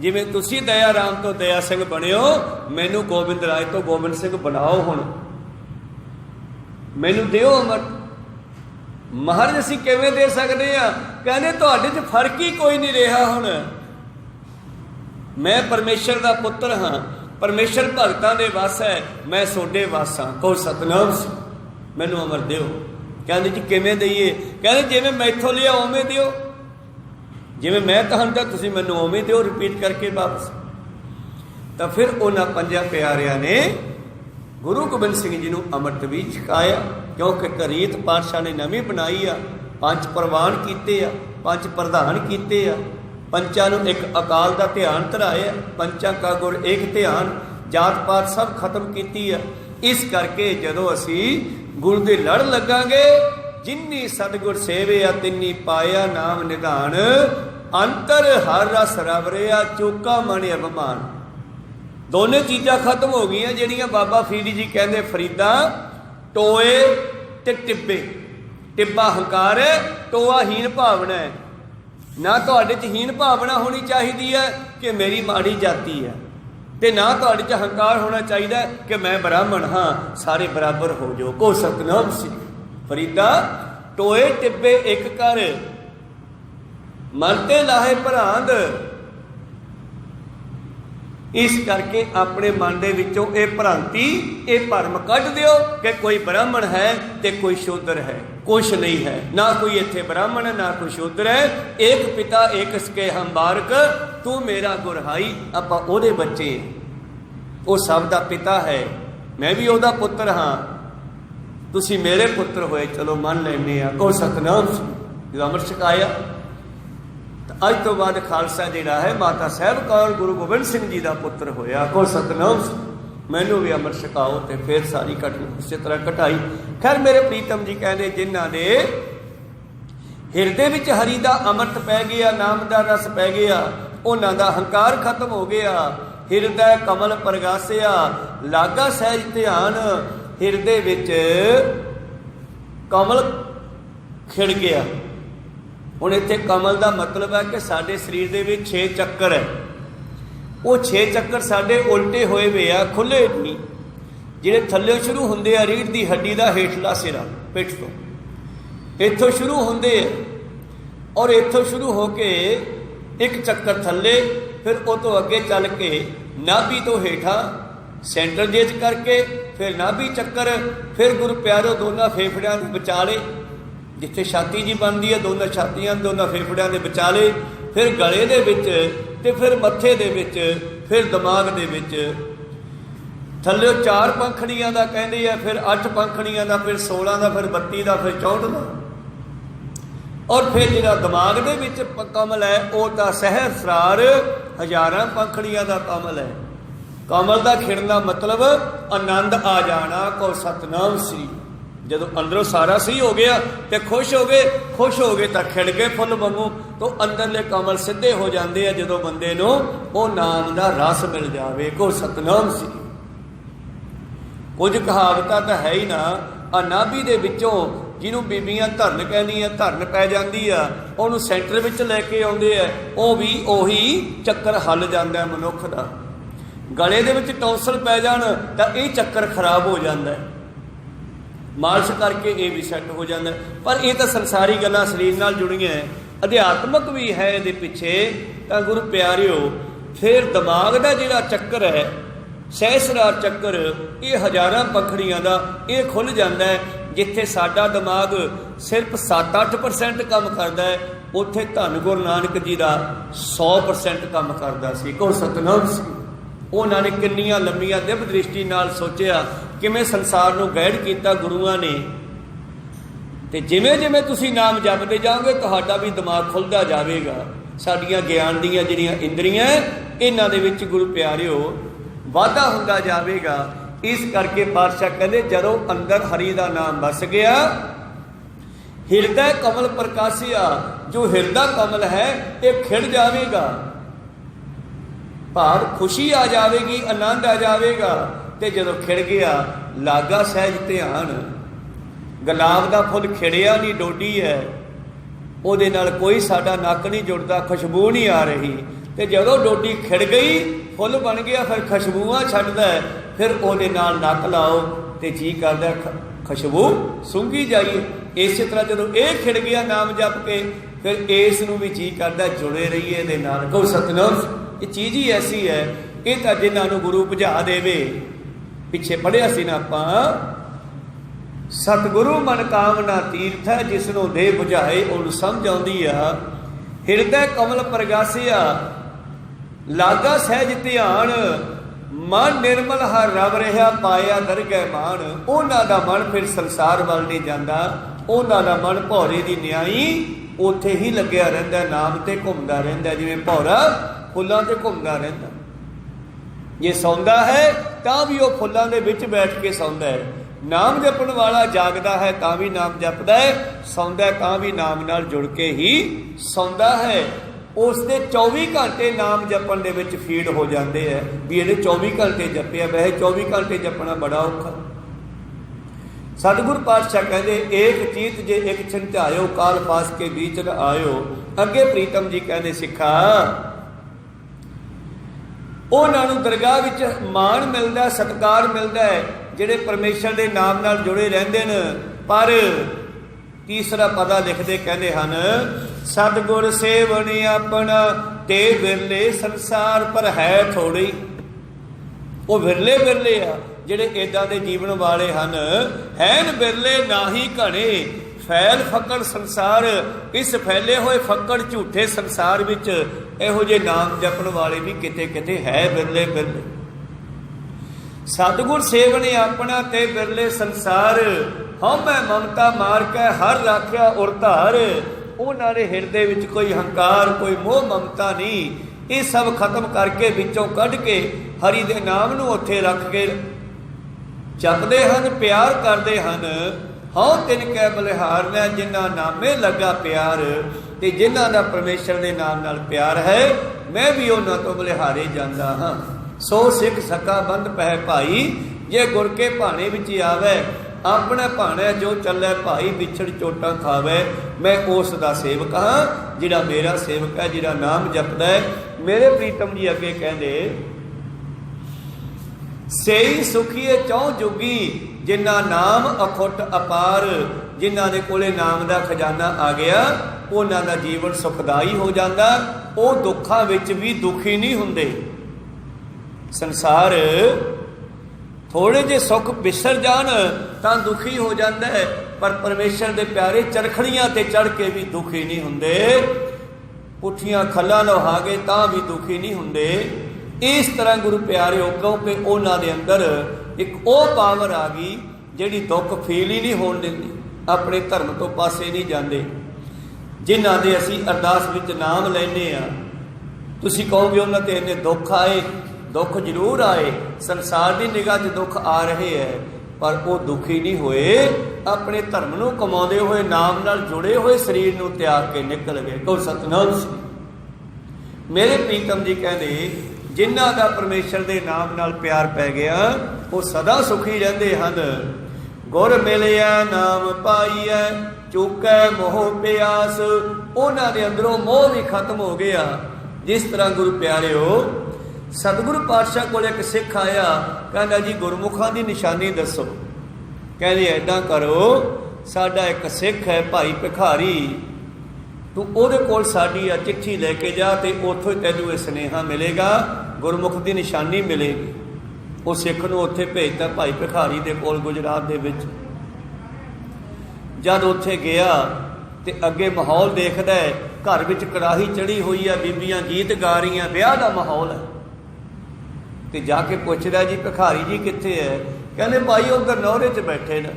जिवें तुसीं दया राम तो दया सिंह बने हो, मैनू गोबिंद राय तो गोबिंद सिंह बनाओ, हुण मैनू दिओ अमृत। महाराज असीं किवें दे सकदे आ? कहने तुहाडे च फर्क ही कोई नहीं रहा। हुण मैं परमेश्वर का पुत्र हाँ, परमेश्वर भगतां दे वस है, मैं सोडे वस हाँ। को सतनाम सिंह मैनू अमृत दिओ। कहंदे जी किवें दईए? कहंदे जिवें मैथों लिया उवें दिओ, जिवें मैं कहंदा तुसीं मैनू उवें दिओ, रिपीट करके वापस। तो फिर उन्हां पंजां प्यारियां ने गुरु गोबिंद सिंह जी को अमृत भी छकाया, क्योंकि रीत पातशाह ने नवीं बनाई आ। 5 प्रवान किए आ, 5 प्रधान किए आ, पंचां नूं एक अकाल का ध्यान धराया, पंचां का गुर एक ध्यान, जात पात सब खत्म की है। इस करके जदों असी गुरु दे लड़ लगांगे, जिन्नी सतगुर सेविया तिन्नी पाया नाम निधान, अंतर हर रस रवरिया चूका मन अभिमान। दोनों चीज़ां खत्म हो गई जिहड़ियां बाबा फरीद जी कहते फरीदा टोए ते टिब्बे। टिब्बा हंकार है, टोआ हीन भावना है। ना तुहाडे च हीन भावना होनी चाहिए है कि मेरी माड़ी जाति है, तो ना तुहाडे च हंकार होना चाहिए कि मैं ब्राह्मण हाँ, सारे बराबर हो जाओ। को सतनाम सिंह फरीदा टोए टिब्बे एक कर, मन ते लाहे भरांद। इस करके अपने मन के विचों ये भ्रांति, ये भरम कढ़ दिओ कि कोई ब्राह्मण है तो कोई शूद्र है। कुछ नहीं है, ना कोई इत्थे ब्राह्मण है, ना कोई शूद्र है। एक पिता एक सके हम बारक, तू मेरा गुरहाई, आपां ओहदे बच्चे, वो सब दा पिता है, मैं भी ओहदा पुत्र हाँ, तुसीं मेरे पुत्र होए, चलो मन लैने आ। को सतनाम सिंह जो अमृत छकाया। अज तो बाद खालसा जिहड़ा है माता साहब कौर गुरु गोबिंद सिंह जी का पुत्र होया। को सतनाम सिंह मैनू भी अमृत छकाओ। तो फिर सारी घटना उस तरह घटाई। खैर मेरे प्रीतम जी कहते जिन्हों ने हिरदे विच हरि का अमृत पै गया, नाम का रस पै गया, उन्हों का हंकार खत्म हो गया। हिरदय कमल प्रगासिया, लागा सहज ध्यान, हिरदे विच कमल खिड़ गया। हुण इत्थे कमल का मतलब है कि साडे शरीर दे विच 6 चक्कर है। वो 6 चक्कर साडे उल्टे होए हुए आ, खुले नहीं। जिहड़े थल्ले शुरू हुंदे आ रीढ़ की हड्डी का हेठला सिरा, पिठ तो इत्थों शुरू होंदे और इत्थों शुरू होके एक चक्कर थल्ले, फिर उस तो अगे चल के नाभि तो हेठा सेंटर जेज करके फिर नाभि चक्कर, फिर गुरु प्यारो दोनों फेफड़ियां के विचाले जिथे छाती जी बनती है, दोनों छातियां दोनों फेफड़ियां के विचाले, फिर गले दे विच ते फिर मत्थे दे विच, फिर दिमाग दे विच। थल्ले 4 पंखड़ियां का कहते हैं, फिर 8 पंखड़ियां का, फिर 16 का, फिर 32 का, फिर 64 का। और फिर जिहड़ा दिमाग दे विच कमल है वो तो सहस्रार हज़ारां पंखड़ियां का कमल है। कमल का खिड़ना मतलब आनंद आ जाना। को सतनाम श्री ਜਦੋਂ ਅੰਦਰੋਂ ਸਾਰਾ ਸਹੀ ਹੋ ਗਿਆ ਤੇ ਖੁਸ਼ ਹੋ ਗਏ ਤਾਂ ਖਿੜ ਗਏ ਫੁੱਲ ਵਾਂਗੂ। ਤੋਂ ਅੰਦਰਲੇ ਕਮਲ ਸਿੱਧੇ ਹੋ ਜਾਂਦੇ ਆ ਜਦੋਂ ਬੰਦੇ ਨੂੰ ਉਹ ਨਾਮ ਦਾ ਰਸ ਮਿਲ ਜਾਵੇ। ਕੋ ਸਤਨਾਮ ਸੀ। ਕੁਝ ਕਹਾਵਤਾਂ ਤਾਂ ਹੈ ਹੀ ਨਾ, ਆ ਨਾਭੀ ਦੇ ਵਿੱਚੋਂ ਜਿਹਨੂੰ ਬੀਬੀਆਂ ਧਰਨ ਕਹਿੰਦੀਆਂ, ਧਰਨ ਪੈ ਜਾਂਦੀ ਆ, ਉਹਨੂੰ ਸੈਂਟਰ ਵਿੱਚ ਲੈ ਕੇ ਆਉਂਦੇ ਆ, ਉਹ ਵੀ ਉਹੀ ਚੱਕਰ ਹੱਲ ਜਾਂਦਾ ਮਨੁੱਖ ਦਾ। ਗਲੇ ਦੇ ਵਿੱਚ ਟੌਂਸਲ ਪੈ ਜਾਣ ਤਾਂ ਇਹ ਚੱਕਰ ਖਰਾਬ ਹੋ ਜਾਂਦਾ, ਮਾਲਸ਼ ਕਰਕੇ ਇਹ ਵੀ ਸੈੱਟ ਹੋ ਜਾਂਦਾ। ਪਰ ਇਹ ਤਾਂ ਸੰਸਾਰੀ ਗੱਲਾਂ ਸਰੀਰ ਨਾਲ ਜੁੜੀਆਂ, ਅਧਿਆਤਮਕ ਵੀ ਹੈ ਇਹਦੇ ਪਿੱਛੇ। ਤਾਂ ਗੁਰੂ ਪਿਆਰਿਓ, ਫਿਰ ਦਿਮਾਗ ਦਾ ਜਿਹੜਾ ਚੱਕਰ ਹੈ, ਸਹਿਸਰਾਰ ਚੱਕਰ, ਇਹ ਹਜ਼ਾਰਾਂ ਪੰਖੜੀਆਂ ਦਾ ਇਹ ਖੁੱਲ੍ਹ ਜਾਂਦਾ ਹੈ। ਜਿੱਥੇ ਸਾਡਾ ਦਿਮਾਗ ਸਿਰਫ 7-8% ਕੰਮ ਕਰਦਾ ਹੈ, ਉੱਥੇ ਧੰਨ ਗੁਰੂ ਨਾਨਕ ਜੀ ਦਾ 100% ਕੰਮ ਕਰਦਾ ਸੀ। ਕੋ ਸਤਨਾਮ ਸੀ। ਉਹਨਾਂ ਨੇ ਕਿੰਨੀਆਂ ਲੰਮੀਆਂ ਦਿਵ ਦ੍ਰਿਸ਼ਟੀ ਨਾਲ ਸੋਚਿਆ, ਕਿਵੇਂ ਸੰਸਾਰ ਨੂੰ ਗਾਈਡ ਕੀਤਾ ਗੁਰੂਆਂ ਨੇ। ਤੇ ਜਿਵੇਂ ਜਿਵੇਂ ਤੁਸੀਂ ਨਾਮ ਜਪਦੇ ਜਾਓਗੇ, ਤੁਹਾਡਾ ਵੀ ਦਿਮਾਗ ਖੁੱਲ੍ਹਦਾ ਜਾਵੇਗਾ। ਸਾਡੀਆਂ ਗਿਆਨ ਦੀਆਂ ਜਿਹੜੀਆਂ ਇੰਦਰੀਆਂ, ਇਹਨਾਂ ਦੇ ਵਿੱਚ ਗੁਰੂ ਪਿਆਰਿਓ ਵਾਧਾ ਹੁੰਦਾ ਜਾਵੇਗਾ। ਇਸ ਕਰਕੇ ਪਾਤਸ਼ਾਹ ਕਹਿੰਦੇ, ਜਦੋਂ ਅੰਦਰ ਹਰੀ ਦਾ ਨਾਮ ਵਸ ਗਿਆ, ਹਿਰਦਾ ਕਮਲ ਪ੍ਰਕਾਸ਼ਿਆ, ਜੋ ਹਿਰਦਾ ਕਮਲ ਹੈ ਇਹ ਖਿੜ ਜਾਵੇਗਾ, ਭਾਵ ਖੁਸ਼ੀ ਆ ਜਾਵੇਗੀ, ਆਨੰਦ ਆ ਜਾਵੇਗਾ। ਤੇ ਜਦੋਂ ਖਿੜ ਗਿਆ, ਲਾਗਾ ਸਹਿਜ ਧਿਆਨ। ਗੁਲਾਬ ਦਾ ਫੁੱਲ ਖਿੜਿਆ ਨਹੀਂ, ਡੋਡੀ ਹੈ, ਉਹਦੇ ਨਾਲ ਕੋਈ ਸਾਡਾ ਨੱਕ ਨਹੀਂ ਜੁੜਦਾ, ਖੁਸ਼ਬੂ ਨਹੀਂ ਆ ਰਹੀ। ਤੇ ਜਦੋਂ ਡੋਡੀ ਖਿੜ ਗਈ, ਫੁੱਲ ਬਣ ਗਿਆ, ਫਿਰ ਖੁਸ਼ਬੂਆਂ ਛੱਡਦਾ, ਫਿਰ ਉਹਦੇ ਨਾਲ ਨੱਕ ਲਾਓ ਤੇ ਜੀ ਕਰਦਾ ਖੁਸ਼ਬੂ ਸੁੰਘੀ ਜਾਈਏ। ਇਸੇ ਤਰ੍ਹਾਂ ਜਦੋਂ ਇਹ ਖਿੜ ਗਿਆ ਨਾਮ ਜਪ ਕੇ, ਫਿਰ ਇਸ ਨੂੰ ਵੀ ਜੀ ਕਰਦਾ ਜੁੜੇ ਰਹੀਏ ਇਹਦੇ ਨਾਲ। ਕਹੋ ਸਤਨਾਮ। ਇਹ ਚੀਜ਼ ਹੀ ਐਸੀ ਹੈ, ਇਹ ਤਾਂ ਜਿਨ੍ਹਾਂ ਨੂੰ ਗੁਰੂ ਬੁਝਾ ਦੇਵੇ। ਪਿੱਛੇ ਪੜ੍ਹਿਆ ਸੀ ਨਾ ਆਪਾਂ, ਸਤਿਗੁਰੂ ਮਨ ਕਾਮਨਾ ਤੀਰਥ ਹੈ, ਜਿਸ ਨੂੰ ਦੇ ਬੁਝਾਏ ਉਹਨੂੰ ਸਮਝ ਆਉਂਦੀ ਆ। ਹਿਰਦਾ ਕਮਲ ਪ੍ਰਗਾਸਿਆ, ਲਾਗਾ ਸਹਿਜ ਧਿਆਨ, ਮਨ ਨਿਰਮਲ ਹਰ ਰਵ ਰਿਹਾ, ਪਾਇਆ ਦਰਗਹਿ ਮਾਨ। ਉਹਨਾਂ ਦਾ ਮਨ ਫਿਰ ਸੰਸਾਰ ਵੱਲ ਨਹੀਂ ਜਾਂਦਾ, ਉਹਨਾਂ ਦਾ ਮਨ ਭੌਰੇ ਦੀ ਨਿਆਈ ਉੱਥੇ ਹੀ ਲੱਗਿਆ ਰਹਿੰਦਾ, ਨਾਮ ਤੇ ਘੁੰਮਦਾ ਰਹਿੰਦਾ, ਜਿਵੇਂ ਭੌਰਾ ਫੁੱਲਾਂ ਤੇ ਘੁੰਮਦਾ ਰਹਿੰਦਾ। ਜੇ ਸੌਂਦਾ ਹੈ ਤਾਂ ਵੀ ਉਹ ਫੁੱਲਾਂ ਦੇ ਵਿੱਚ ਬੈਠ ਕੇ ਸੌਂਦਾ ਹੈ। ਨਾਮ ਜਪਣ ਵਾਲਾ ਜਾਗਦਾ ਹੈ ਤਾਂ ਵੀ ਨਾਮ ਜਪਦਾ ਹੈ, ਸੌਂਦਾ ਤਾਂ ਵੀ ਨਾਮ ਨਾਲ ਜੁੜ ਕੇ ਹੀ ਸੌਂਦਾ ਹੈ। ਉਸ ਦੇ 24 ਘੰਟੇ ਨਾਮ ਜਪਣ ਦੇ ਵਿੱਚ ਫੀਡ ਹੋ ਜਾਂਦੇ ਹੈ ਵੀ ਇਹਨੇ 24 ਘੰਟੇ ਜਪਿਆ। ਵੈਸੇ 24 ਘੰਟੇ ਜਪਣਾ ਬੜਾ ਔਖਾ। ਸਤਿਗੁਰ ਪਾਤਸ਼ਾਹ ਕਹਿੰਦੇ, ਏਕ ਚੀਤ ਜੇ ਇੱਕ ਚਿੰਤਾਇਓ, ਕਾਲ ਪਾਸ ਕੇ ਬੀਚ ਨ ਆਇਓ। ਅੱਗੇ ਪ੍ਰੀਤਮ ਜੀ ਕਹਿੰਦੇ, ਸਿੱਖਾ ਉਹਨਾਂ ਨੂੰ ਦਰਗਾਹ ਵਿੱਚ ਮਾਣ ਮਿਲਦਾ, ਸਤਿਕਾਰ ਮਿਲਦਾ ਹੈ, ਜਿਹੜੇ ਪਰਮੇਸ਼ਰ ਦੇ ਨਾਮ ਨਾਲ ਜੁੜੇ ਰਹਿੰਦੇ ਨੇ। ਪਰ ਤੀਸਰਾ ਪਦਾ ਲਿਖਦੇ ਕਹਿੰਦੇ ਹਨ, ਸਤਿਗੁਰ ਸੇਵਨ ਆਪਣਾ ਤੇ ਵਿਰਲੇ ਸੰਸਾਰ ਪਰ ਹੈ ਥੋੜੀ। ਉਹ ਵਿਰਲੇ ਵਿਰਲੇ ਆ ਜਿਹੜੇ ਏਦਾਂ ਦੇ ਜੀਵਨ ਵਾਲੇ ਹਨ, ਹੈਨ ਵਿਰਲੇ ਨਾਹੀ ਘਣੇ, ਫੈਲ ਫਕੜ ਸੰਸਾਰ। ਇਸ ਫੈਲੇ ਹੋਏ ਫੱਕੜ ਝੂਠੇ ਸੰਸਾਰ ਵਿੱਚ ਇਹੋ ਜਿਹੇ ਨਾਮ ਜਪਣ ਵਾਲੇ ਵੀ ਕਿਤੇ ਕਿਤੇ ਹੈ, ਵਿਰਲੇ ਵਿਰਲੇ। ਸਤਿਗੁਰ ਸੇਵਨ ਆਪਣਾ ਤੇ ਵਿਰਲੇ ਸੰਸਾਰ, ਹਉਮੈ ਮਮਤਾ ਮਾਰ ਕੇ ਹਰ ਰਾਖਿਆ ਉਰ ਧਾਰ। ਉਹਨਾਂ ਦੇ ਹਿਰਦੇ ਵਿੱਚ ਕੋਈ ਹੰਕਾਰ, ਕੋਈ ਮੋਹ ਮਮਤਾ ਨਹੀਂ। ਇਹ ਸਭ ਖਤਮ ਕਰਕੇ ਵਿੱਚੋਂ ਕੱਢ ਕੇ ਹਰੀ ਦੇ ਨਾਮ ਨੂੰ ਉੱਥੇ ਰੱਖ ਕੇ ਜਪਦੇ ਹਨ, ਪਿਆਰ ਕਰਦੇ ਹਨ। ਹਉ ਤਿਨ ਕੈ ਬਲਿਹਾਰ ਨੇ, ਜਿਨ੍ਹਾਂ ਨਾਮੇ ਲੱਗਾ ਪਿਆਰ। ਤੇ ਜਿਨ੍ਹਾਂ ਦਾ ਪਰਮੇਸ਼ਰ ਦੇ ਨਾਮ ਨਾਲ ਪਿਆਰ ਹੈ, ਮੈਂ ਵੀ ਉਹਨਾਂ ਤੋਂ ਬਲਿਹਾਰੇ ਜਾਂਦਾ ਹਾਂ। ਸੋ ਸਿੱਖ ਸਕਾ ਬੰਧ ਪਹਿ ਭਾਈ, ਜੇ ਗੁਰ ਕੇ ਭਾਣੇ ਵਿੱਚ ਆਵੇ। ਆਪਣਾ ਭਾਣਾ ਜੋ ਚੱਲੇ ਭਾਈ, ਵਿਛੜ ਚੋਟਾਂ ਖਾਵੇ। ਮੈਂ ਉਸ ਦਾ ਸੇਵਕ ਹਾਂ, ਜਿਹੜਾ ਮੇਰਾ ਸੇਵਕ ਹੈ, ਜਿਹੜਾ ਨਾਮ ਜਪਦਾ ਹੈ। ਮੇਰੇ ਪ੍ਰੀਤਮ ਜੀ ਅੱਗੇ ਕਹਿੰਦੇ, ਸੇਈ ਸੁਖੀਏ ਚੌ ਜੁਗੀ, ਜਿਨ੍ਹਾਂ ਨਾਮ ਅਖੁੱਟ ਅਪਾਰ। ਜਿਨ੍ਹਾਂ ਦੇ ਕੋਲੇ ਨਾਮ ਦਾ ਖਜ਼ਾਨਾ ਆ ਗਿਆ, ਉਹਨਾਂ ਦਾ ਜੀਵਨ ਸੁਖਦਾਈ ਹੋ ਜਾਂਦਾ। ਉਹ ਦੁੱਖਾਂ ਵਿੱਚ ਵੀ ਦੁਖੀ ਨਹੀਂ ਹੁੰਦੇ। ਸੰਸਾਰ ਥੋੜੇ ਜਿਹੇ ਸੁੱਖ ਵਿਸਰ ਜਾਣ ਤਾਂ ਦੁਖੀ ਹੋ ਜਾਂਦਾ ਹੈ, ਪਰ ਪਰਮੇਸ਼ਰ ਦੇ ਪਿਆਰੇ ਚਰਖੜੀਆਂ ਤੇ ਚੜ੍ਹ ਕੇ ਵੀ ਦੁਖੀ ਨਹੀਂ ਹੁੰਦੇ। ਪੁੱਠੀਆਂ ਖੱਲਾਂ ਲੁਹਾ ਕੇ ਤਾਂ ਵੀ ਦੁਖੀ ਨਹੀਂ ਹੁੰਦੇ। ਇਸ ਤਰ੍ਹਾਂ ਗੁਰੂ ਪਿਆਰਿਓ, ਕਿਉਂਕਿ ਉਹਨਾਂ ਦੇ ਅੰਦਰ ਇੱਕ ਉਹ ਪਾਵਰ ਆ ਗਈ ਜਿਹੜੀ ਦੁੱਖ ਫੀਲ ਹੀ ਨਹੀਂ ਹੋਣ ਦਿੰਦੀ, ਆਪਣੇ ਧਰਮ ਤੋਂ ਪਾਸੇ ਨਹੀਂ ਜਾਂਦੇ। ਜਿਨ੍ਹਾਂ ਦੇ ਅਸੀਂ ਅਰਦਾਸ ਵਿੱਚ ਨਾਮ ਲੈਂਦੇ ਹਾਂ, ਤੁਸੀਂ ਕਹੋਗੇ ਉਹਨਾਂ ਤੇ ਇੰਨੇ ਦੁੱਖ ਆਏ। ਦੁੱਖ ਜ਼ਰੂਰ ਆਏ, ਸੰਸਾਰ ਦੀ ਨਿਗਾਹ 'ਚ ਦੁੱਖ ਆ ਰਹੇ ਹੈ, पर वो दुखी नहीं होए, अपने धर्म नूं कमाउंदे होए नाम नाल जुड़े हुए शरीर नूं त्याग के निकल गए। कहो सतनाम श्री। मेरे प्रीतम जी कहते जिन्हां दा परमेश्वर दे नाम नाल प्यार पै गया वो सदा सुखी रहिंदे हन। गुर मिलिया नाम पाईया चूकै मोह प्यास, उन्हां दे अंदरों मोह भी खत्म हो गया। जिस तरह गुरु प्यारिओ सतगुरु पातशाह कोल एक सिख आया, कहना जी गुरमुखां दी निशानी दसो। कहते ऐदां करो, साडा एक सिख है भाई भिखारी, तू ਉਹਦੇ ਕੋਲ ਸਾਡੀ ਆ चिट्ठी लेके जा तो ਉੱਥੋਂ ਹੀ ਤੈਨੂੰ ਇਹ ਸੁਨੇਹਾ ਮਿਲੇਗਾ, ਗੁਰਮੁਖ ਦੀ ਨਿਸ਼ਾਨੀ ਮਿਲੇਗੀ। ਉਹ ਸਿੱਖ ਨੂੰ ਉੱਥੇ ਭੇਜਤਾ ਭਾਈ ਭਿਖਾਰੀ ਦੇ ਕੋਲ ਗੁਜਰਾਤ ਦੇ ਵਿੱਚ। ਜਦ ਉੱਥੇ ਗਿਆ ਤੇ ਅੱਗੇ ਮਾਹੌਲ ਦੇਖਦਾ ਹੈ, ਘਰ ਵਿੱਚ ਕੜਾਹੀ ਚੜੀ ਹੋਈ ਆ, ਬੀਬੀਆਂ ਗੀਤ ਗਾ ਰਹੀਆਂ, ਵਿਆਹ ਦਾ ਮਾਹੌਲ ਹੈ। ਤੇ ਜਾ ਕੇ ਪੁੱਛਦਾ ਜੀ ਭਿਖਾਰੀ ਜੀ ਕਿੱਥੇ ਹੈ? ਕਹਿੰਦੇ ਭਾਈ ਉਧਰ ਨੌਰੇ 'ਚ ਬੈਠੇ ਨੇ।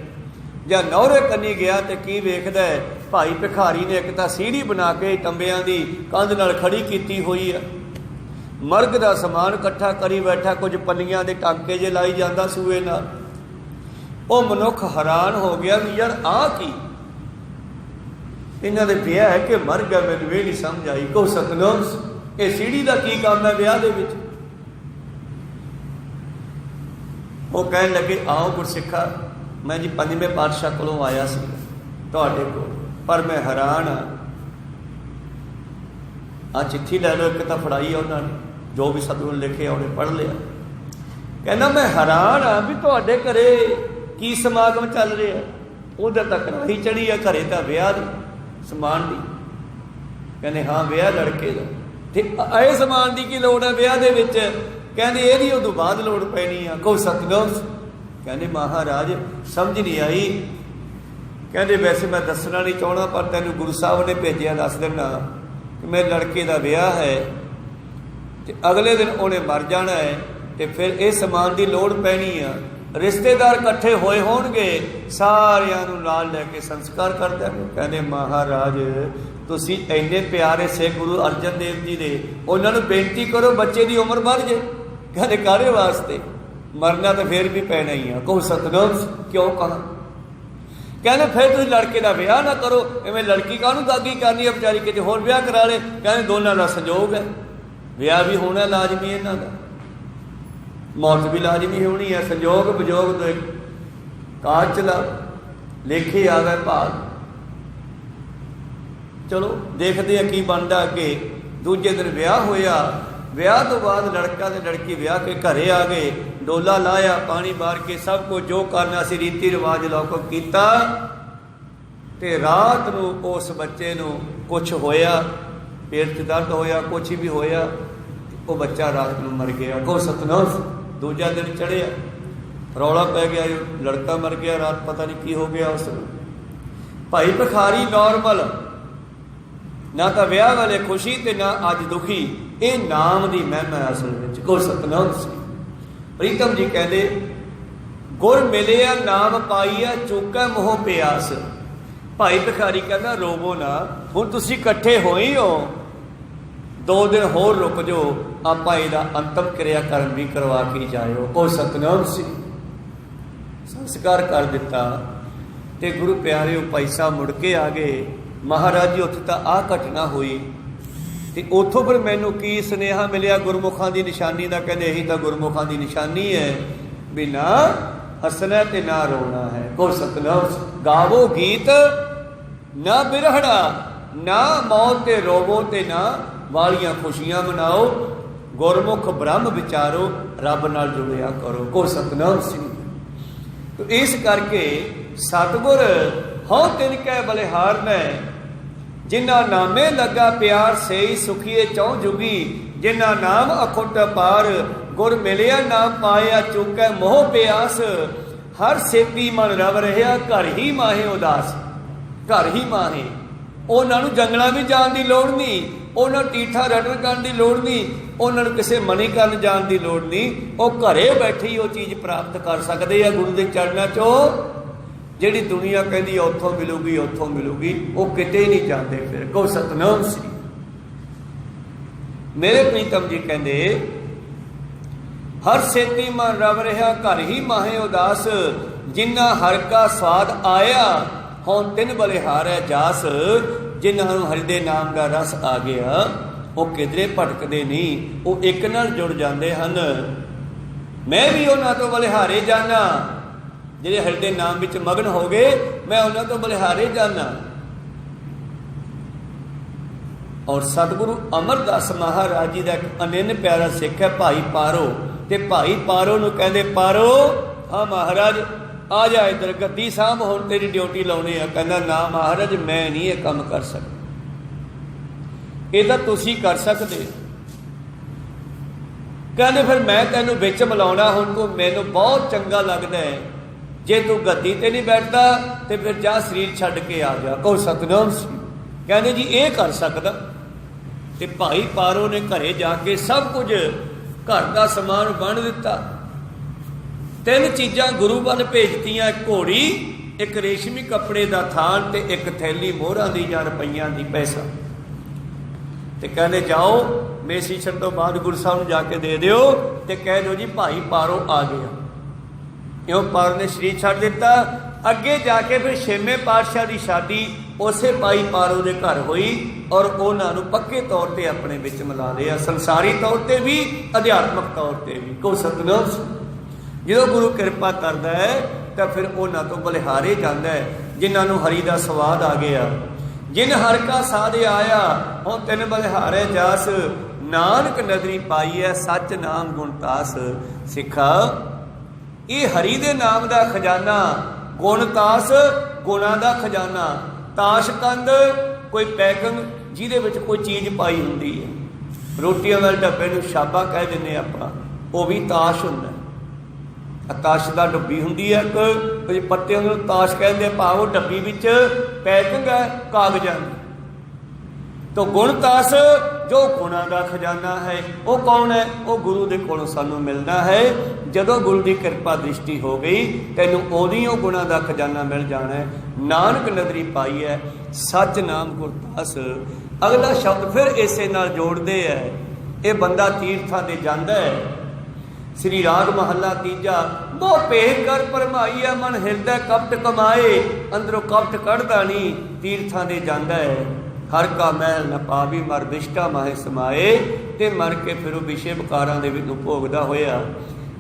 ਜਾਂ ਨੌਰੇ ਕੰਨੀ ਗਿਆ ਤੇ ਕੀ ਵੇਖਦਾ ਹੈ, ਭਾਈ ਭਿਖਾਰੀ ਨੇ ਇੱਕ ਤਾਂ ਸੀढ़ी ਬਣਾ ਕੇ ਟੰਬਿਆਂ ਦੀ ਕੰਧ ਨਾਲ ਖੜੀ ਕੀਤੀ ਹੋਈ ਆ, ਮਰਗ ਦਾ ਸਮਾਨ ਇਕੱਠਾ ਕਰੀ ਬੈਠਾ, ਕੁਝ ਪੱਲੀਆਂ ਦੇ ਟਾਂਕੇ ਜੇ ਲਾਈ ਜਾਂਦਾ ਸੂਏ ਨਾਲ। ਉਹ ਮਨੁੱਖ ਹੈਰਾਨ ਹੋ ਗਿਆ ਵੀ ਯਾਰ ਆਹ ਕੀ, ਇਹਨਾਂ ਦੇ ਵਿਆਹ ਹੈ ਕਿ ਮਰਗ ਹੈ, ਮੈਨੂੰ ਇਹ ਨਹੀਂ ਸਮਝ ਆਈ। ਕਹੋ ਸਤਨਾਮ, ਇਹ ਸੀढ़ी ਦਾ ਕੀ ਕੰਮ ਹੈ ਵਿਆਹ ਦੇ ਵਿੱਚ? ਉਹ ਕਹਿਣ ਲੱਗੇ ਆਓ ਗੁਰਸਿੱਖਾ, मैं जी 5वें पातशाह कोलों आया सी तुहाडे कोल, पर मैं हैरान हाँ। आ चिट्ठी लै लो, एक तो फड़ाई है उन्होंने, जो भी सतगुरु लिखे उन्हें पढ़ लिया। कहना मैं हैरान हाँ भी तुहाडे घरे की समागम चल रहा है? उधर तक कड़ाही चढ़ी है, घरे तो विआह दी समान दी। कहने हाँ विआह लड़के का, ठीक आए समान की लोड़ है विआह दे विच? कहने यही उदों बाद लोड़ पैनी है। कहो सतनाम। कहते महाराज समझ नहीं आई। कहते वैसे मैं दसना नहीं चाहना, पर तेन गुरु साहब ने भेजा दस देना कि मेरे लड़के का विआह है, तो अगले दिन उन्हें मर जाना है, तो फिर इस समान की लोड़ पैनी है। रिश्तेदार इकट्ठे होए होणगे, सारियां नूं नाल लैके संस्कार कर देंगे। कहते महाराज तुसीं इन्ने प्यारे सिख गुरु अर्जन देव जी दे, उन्हां नूं बेनती करो बच्चे की उम्र बढ़ जाए। कहते काहदे वास्ते? मरना तो फिर भी पैना ही है। कहो सतनाम। क्यों कहा? कहने फिर तुम लड़के का विआह ना करो, इवें लड़की काहनूं दागी करनी है बेचारी, किते होर विआह करा ले। कहने दोनों का संयोग है, विआह भी होना लाजमी, इन्हां दा मौत भी लाजमी होनी है। संयोग विजोग तो एक काज चला, लेखे आ गए भाग। चलो देखते हैं की बनता अगे। दूजे दिन विआह होया, विआह तो बाद लड़का ते लड़की विआह के घरे आ गए, डोला लाया, पानी मार के सब कुछ जो करना सी रीति रिवाज लौक किया। ते रात नूं उस बच्चे नूं कुछ होया, पेट च दर्द होया, कुछ भी होया, वो बच्चा रात नूं मर गया। कहो सतनाम। दूजा दिन चढ़िया, रौला पै गया, लड़का मर गया, रात पता नहीं की हो गया उस भाई भिखारी नॉर्मल, ना तो विआह वाले खुशी ते ना अज दुखी। ये नाम की महिमा असल में। कहो सतनाम श्री। प्रीतम जी कहते गुर मिलिया नाम पाईया चूकै मोह प्यास। भाई भिखारी कहना रोवो ना, हुण तुसीं इकट्ठे होई हो, 2 दिन होर रुक जाओ, आपां इहदा अंतिम क्रियाकर्म भी करवा के जाओ। कहो सतनाम श्री। संस्कार कर दिता ते गुरु प्यारे भाई साहब मुड़ के आ गए। महाराज जी उत्थे तां आह घटना हुई, तो उतों फिर मैनू की सुनेहा मिलिया गुरमुखां की निशानी का? कहते यही तो गुरमुखां की निशानी है भी ना हसना ते ना रोना है। को सतनाम। गावो गीत ना बिरहड़ा, ना मौत ते रोवो ते ना वालियां खुशियां मनाओ, गुरमुख ब्रह्म विचारो, रब नाल जुड़िया करो। को सतनाम सिंह। तो इस करके सतगुर हौ तिनकै बलिहार ने, जिन्ना नामे लगा प्यार सेई सुखिए चौ जुगी, जिन्ना नाम अखुट पार, गुर मिलिया नाम पाया चूकै मोह प्यास। हर सेती मन रव रहा घर ही माहे उदास। घर ही माहे, उन्होंने जंगलों भी जाने की लौड़ नहीं, उन्होंने टीठा रटन करने की लौड़ नहीं, उन्होंने किसी मणिकरण जाने की लौड़ नहीं। वो घरे बैठे ही वो चीज़ प्राप्त कर सकते हैं गुरु के चरणों चो। जिहड़ी दुनिया कहती उत्थों मिलूगी उत्थों मिलूगी, वो किते ही नहीं जाते। फिर कहो सतनाम श्री। मेरे प्रीतम जी कहते हर सेती मन रव रहा घर ही माहे उदास, जिन्ना हर का स्वाद आया हों तिन बलिहारै जास। जिन्हां नूं हरि दे नाम का रस आ गया वो किधरे भटकते नहीं, वो एक नाल जुड़ जाते हैं। मैं भी उन्हां तो बलिहारे जाना, जिहड़े हरि दे नाम विच मगन हो गए, मैं उन्हां तो बलिहारे जाना। और सतगुरु अमरदास महाराज जी का एक अनन्य प्यारा सिख है भाई पारो। ते भाई पारो नूं कहंदे, पारो हाँ महाराज आ जा इधर, गद्दी साहब हुण तेरी ड्यूटी लाउणी है। कहंदा ना महाराज मैं नहीं ये काम कर सकदा, ये तां तुसीं कर सकदे। कहंदे फिर मैं तैनूं विच मिलाउणा, हुण तूं मैनूं बहुत चंगा लगदा है, जे तू गद्दी ते नहीं बैठदा ते फिर जा शरीर छड्ड के आ जा। कहो सतनाम श्री। कहंदे जी ये कर सकदा। ते भाई पारो ने घरे जाके सब कुछ घर का समान बन दिता। 3 चीज़ां गुरु वाल भेजतियां, एक घोड़ी, एक रेशमी कपड़े का थान ते एक थैली मोहरां दी जां रुपईयां दी पैसा। ते कहंदे जाओ मेसीछन तो बाद गुरु साहब नूं जाके दे दिओ ते कह दो जी भाई पारो आ गया। इउं पारो ने शरीर छड्ड दिता। अगे जाके फिर 6वें पातशाह की शादी उसे भाई पारो के घर हुई और उन्होंने पक्के तौर पर अपने विच मिला लिया, संसारी तौर पर भी अध्यात्मक तौर पर भी। को सतनाम जो गुरु कृपा करता है तो फिर उन्होंने तो बलिहारे जाता है, जिन्होंने हरि का स्वाद आ गया। जिन हर का साध आया हों तिन बलिहारे जास। नानक नदरी पाई है सच नाम गुणतास। सिखा ये हरि दे नाम का खजाना, गुणतास गुणा का खजाना। ताशकंद कोई पैकिंग जिहदे विच कोई चीज़ पाई हुंदी है, रोटियां वाले डब्बे नूं शाबा कह दिंदे आपां, वो भी ताश हुंदा। ताश का डब्बी हुंदी है एक, पत्तियां नूं ताश कहंदे, भाव वो डब्बी विच पैकिंग है कागजां दी। तो गुणतास जो गुणा का खजाना है वो कौन है? वो गुरु के कोलों सानू मिलना है। जदों गुरु की कृपा दृष्टि हो गई तैनूं ओदियों गुणा का खजाना मिल जाना है। नानक नदरी पाई है सच नाम गुरतास। अगला शब्द फिर इसे नाल जोड़ते है, ये बंदा तीर्थां ते जांदा है। श्री राग महला तीजा। मोह पेह कर भरमाई है मन हिरदै कपट कमाए, अंदरों कपट कढ़दा नहीं, तीर्थां ते जांदा है। हर का महल न पावी मर विष्टा माहे समाए, ते मर के फिर विषय विकारां दे विच भोगदा होया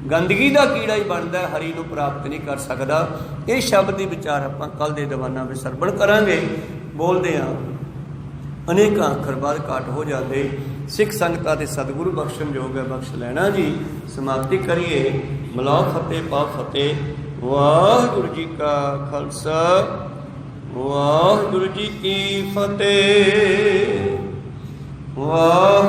गंदगी का कीड़ा ही बनता है, हरि नूं प्राप्त नहीं कर सकता। ये शब्द की विचार आपां कल दे दीवाना में सरवण करांगे। बोलते हैं अनेकां अखर बाद घाट हो जाते। सिख संगतां ते सतगुरु बख्शण योग है, बख्श लेना जी। समाप्ति करिए। मिलाओ फतेह पाओ फतेह। वाहिगुरू जी का खालसा वाहिगुरू जी की फतेह। वाह